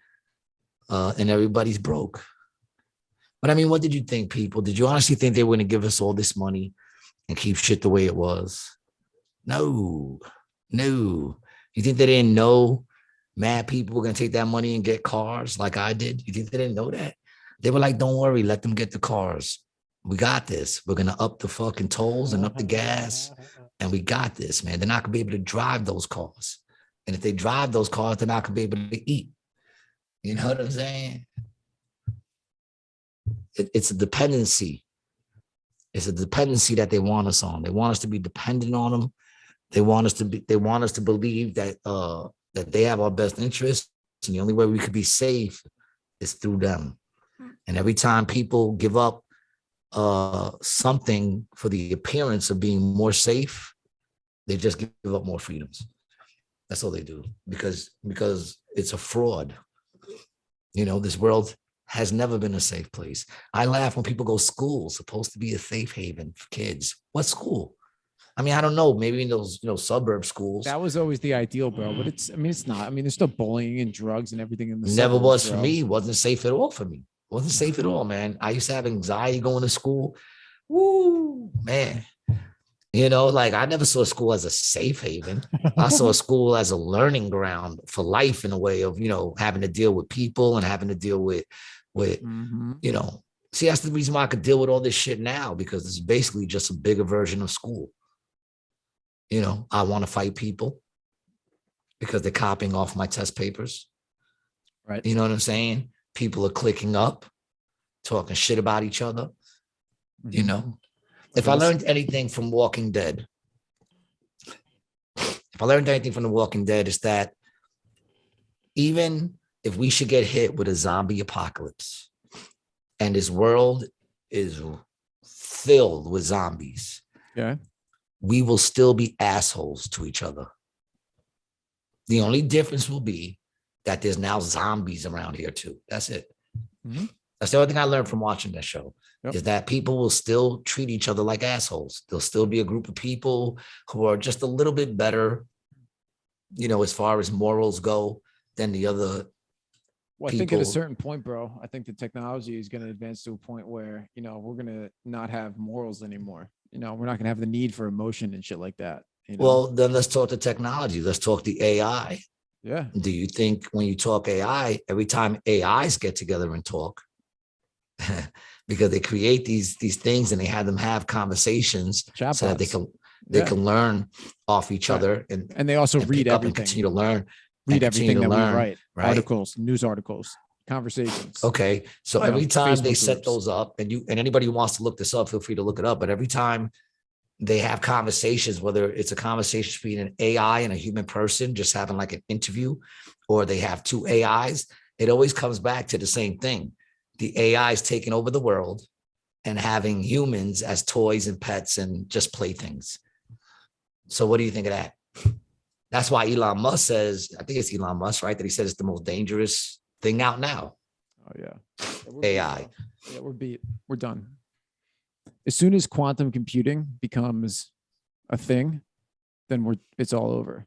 and everybody's broke. But I mean, what did you think, people? Did you honestly think they were going to give us all this money and keep shit the way it was? No. You think they didn't know mad people were going to take that money and get cars like I did? You think they didn't know that? They were like, don't worry, let them get the cars. We got this. We're going to up the fucking tolls and up the gas. And we got this, man. They're not going to be able to drive those cars. And if they drive those cars, they're not going to be able to eat. You know what I'm saying? It's a dependency. It's a dependency that they want us on. They want us to be dependent on them. They want us to believe that that they have our best interests. And the only way we could be safe is through them. And every time people give up something for the appearance of being more safe, they just give up more freedoms. That's all they do, because it's a fraud. You know, this world has never been a safe place. I laugh when people go, school's supposed to be a safe haven for kids. What school? I mean, I don't know. Maybe in those, suburb schools. That was always the ideal, bro. But it's not. I mean, there's still bullying and drugs and everything in the Never suburbs, was bro. for me. It wasn't safe at all for me. It wasn't safe at all, man. I used to have anxiety going to school. Woo, man. You know, like I never saw school as a safe haven. I saw school as a learning ground for life in a way of, having to deal with people and having to deal with, see, that's the reason why I could deal with all this shit now, because it's basically just a bigger version of school. I want to fight people because they're copying off my test papers. Right. You know what I'm saying? People are clicking up, talking shit about each other. If I learned anything from Walking Dead, The Walking Dead, is that even if we should get hit with a zombie apocalypse and this world is filled with zombies, we will still be assholes to each other. The only difference will be that there's now zombies around here too. That's it. Mm-hmm. That's the only thing I learned from watching that show. Is that people will still treat each other like assholes. There'll still be a group of people who are just a little bit better, as far as morals go, than the other. Well, I think at a certain point, bro, I think the technology is going to advance to a point where, we're going to not have morals anymore. We're not going to have the need for emotion and shit like that. Well, then let's talk the technology. Let's talk the AI. Yeah. Do you think when you talk AI, every time AIs get together and talk, because they create these things and they have them have conversations Chatbots. So that they can learn off each other and they also read everything and continue to learn. Read everything that we write, right? Articles, news articles, conversations. Okay. So every time they set those up, and anybody who wants to look this up, feel free to look it up. But every time they have conversations, whether it's a conversation between an AI and a human person, just having like an interview, or they have two AIs, it always comes back to the same thing. The AI is taking over the world and having humans as toys and pets and just playthings. So what do you think of that? That's why Elon Musk says, I think it's Elon Musk, right? That he says it's the most dangerous thing out now. Oh yeah. AI. Yeah, we're beat. We're done. As soon as quantum computing becomes a thing, then it's all over.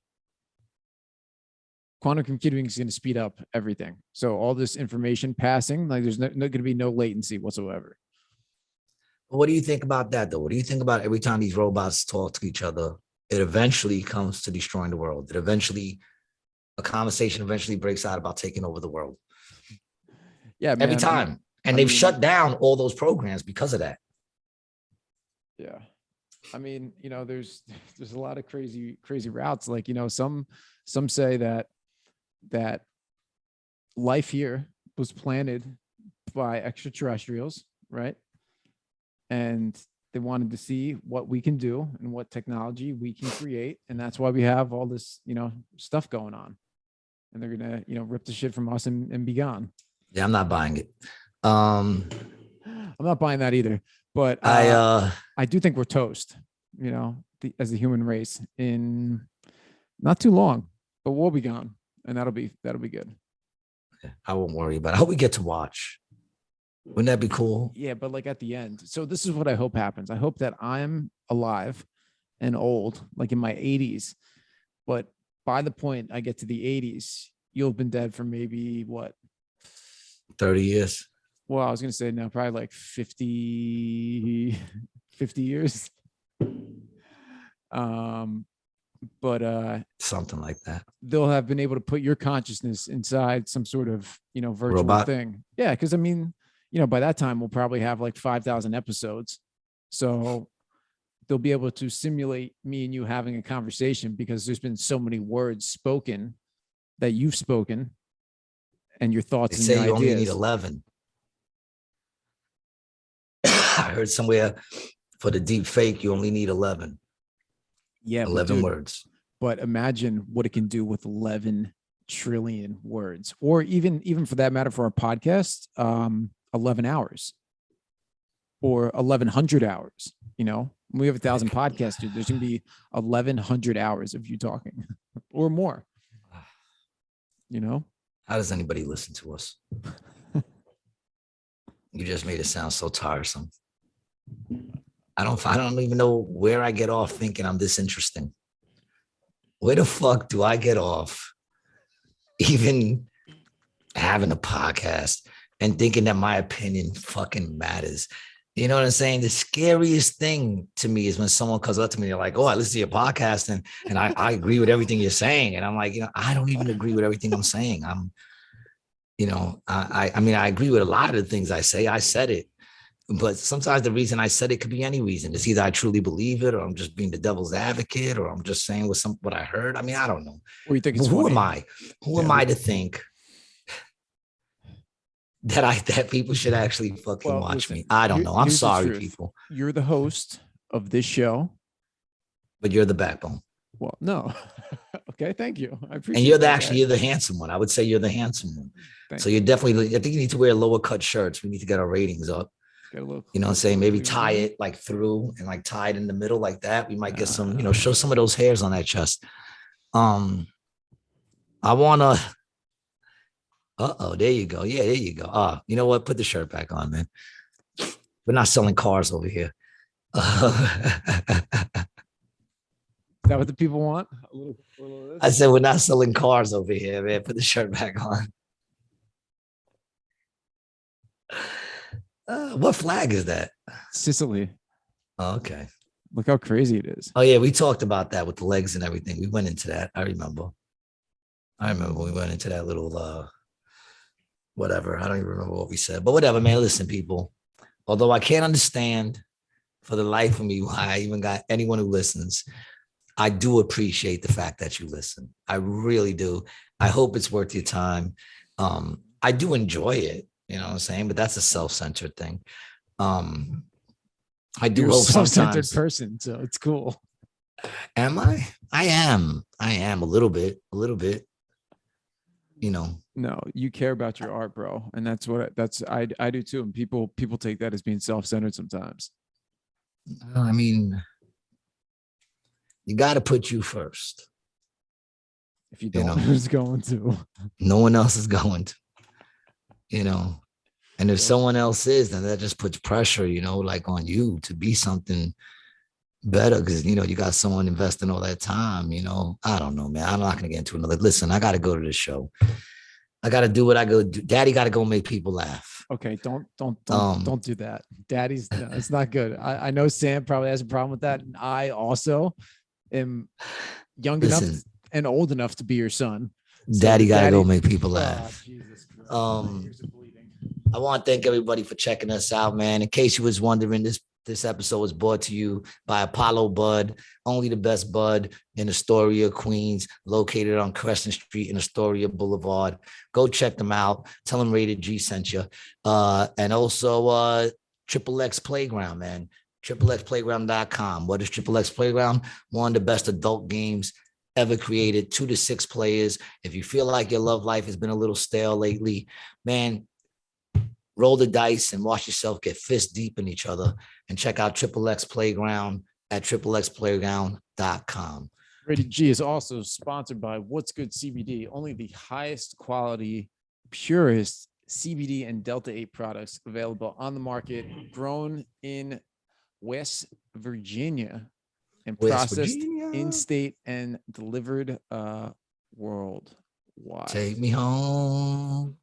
Quantum computing is going to speed up everything. So all this information passing, like there's going to be no latency whatsoever. What do you think about that, though? What do you think about every time these robots talk to each other, it eventually comes to destroying the world? A conversation eventually breaks out about taking over the world. Yeah, man, every time. And they've shut down all those programs because of that. Yeah. I mean, there's a lot of crazy routes. Like, some say that life here was planted by extraterrestrials, right? And they wanted to see what we can do and what technology we can create. And that's why we have all this, stuff going on. And they're going to, rip the shit from us and be gone. Yeah, I'm not buying it. I'm not buying that either. But I do think we're toast, as a human race in not too long, but we'll be gone. And that'll be good. I won't worry about it. I hope we get to watch. Wouldn't that be cool? Yeah, but like at the end. So this is what I hope happens. I hope that I'm alive and old, like in my 80s. But by the point I get to the 80s, you'll have been dead for maybe what? 30 years. Well, I was going to say now probably like 50 years. But something like that. They'll have been able to put your consciousness inside some sort of, virtual robot thing. Yeah. Cause I mean, by that time we'll probably have like 5,000 episodes. So they'll be able to simulate me and you having a conversation because there's been so many words spoken that you've spoken and your thoughts and your ideas. They say you only need 11. I heard somewhere for the deep fake, you only need 11. Yeah. 11 words. But imagine what it can do with 11 trillion words, or even for that matter, for a podcast, 11 hours or 1100 hours. You know, when we have 1,000 podcasts, dude, there's going to be 1100 hours of you talking or more. You know, how does anybody listen to us? You just made it sound so tiresome. I don't even know where I get off thinking I'm this interesting. Where the fuck do I get off even having a podcast and thinking that my opinion fucking matters? You know what I'm saying? The scariest thing to me is when someone comes up to me, they're like, oh, I listen to your podcast and I agree with everything you're saying. And I'm like, you know, I don't even agree with everything I'm saying. I mean, I agree with a lot of the things I say. I said it. But sometimes the reason I said it could be any reason. It's either I truly believe it, or I'm just being the devil's advocate, or I'm just saying what I heard. I mean, I don't know. Or you think it's who am I? Who am I to think that people should actually fucking watch me? I don't know. I'm sorry, people. You're the host of this show, but you're the backbone. Well, no. Okay, thank you. I appreciate. And you're you're the handsome one. I would say you're the handsome one. So you're definitely. I think you need to wear lower cut shirts. We need to get our ratings up. You know what I'm saying? Maybe tie it like through and like tie it in the middle like that. We might get some, show some of those hairs on that chest. I want to, there you go. Yeah, there you go. You know what? Put the shirt back on, man. We're not selling cars over here. Is that what the people want? A little of this? I said, we're not selling cars over here, man. Put the shirt back on. What flag is that? Sicily. Oh, okay. Look how crazy it is. Oh, yeah. We talked about that with the legs and everything. We went into that. I remember we went into that little, whatever. I don't even remember what we said. But whatever, man. Listen, people. Although I can't understand for the life of me why I even got anyone who listens, I do appreciate the fact that you listen. I really do. I hope it's worth your time. I do enjoy it. You know what I'm saying? But that's a self-centered thing. I do hope self-centered person, so it's cool. Am I? I am a little bit, No, you care about your art, bro. And I do too. And people take that as being self-centered sometimes. I mean, you got to put you first. If you don't, who's going to? No one else is going to. And if someone else is, then that just puts pressure, like on you to be something better because, you got someone investing all that time, I don't know, man. I'm not going to get into another. Listen, I got to go to the show. I got to do what I go do. Daddy got to go make people laugh. Okay. Don't do that. Daddy's, no, it's not good. I know Sam probably has a problem with that. And I also am young enough and old enough to be your son. So Daddy got to go make people laugh. Oh, I want to thank everybody for checking us out, man. In case you was wondering, this episode was brought to you by Apollo Bud, only the best bud in Astoria, Queens, located on Crescent Street in Astoria Boulevard. Go check them out. Tell them Rated G sent you. And also XXX Playground, man. XXXplayground.com. What is XXX Playground? One of the best adult games ever created, 2 to 6 players. If you feel like your love life has been a little stale lately, man, roll the dice and watch yourself get fist deep in each other, and check out XXX Playground at XXXplayground.com. Rated G is also sponsored by What's Good CBD, only the highest quality, purest CBD and Delta 8 products available on the market, grown in West Virginia and processed in-state and delivered worldwide. Take me home.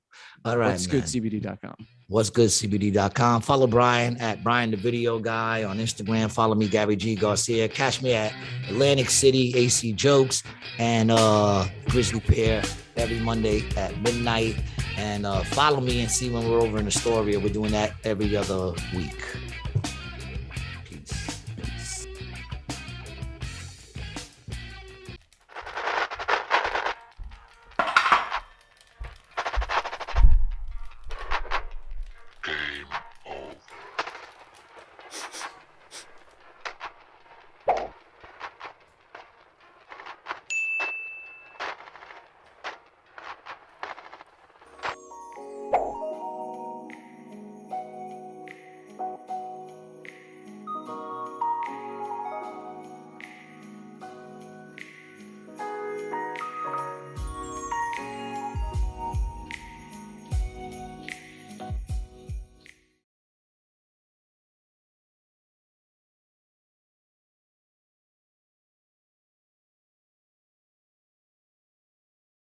All right, what'sgoodcbd.com. What'sgoodcbd.com. Follow Brian at Brian the Video Guy on Instagram. Follow me, Gary G Garcia. Catch me at Atlantic City AC Jokes and Grizzly Pear every Monday at midnight. And follow me and see when we're over in Astoria. We're doing that every other week.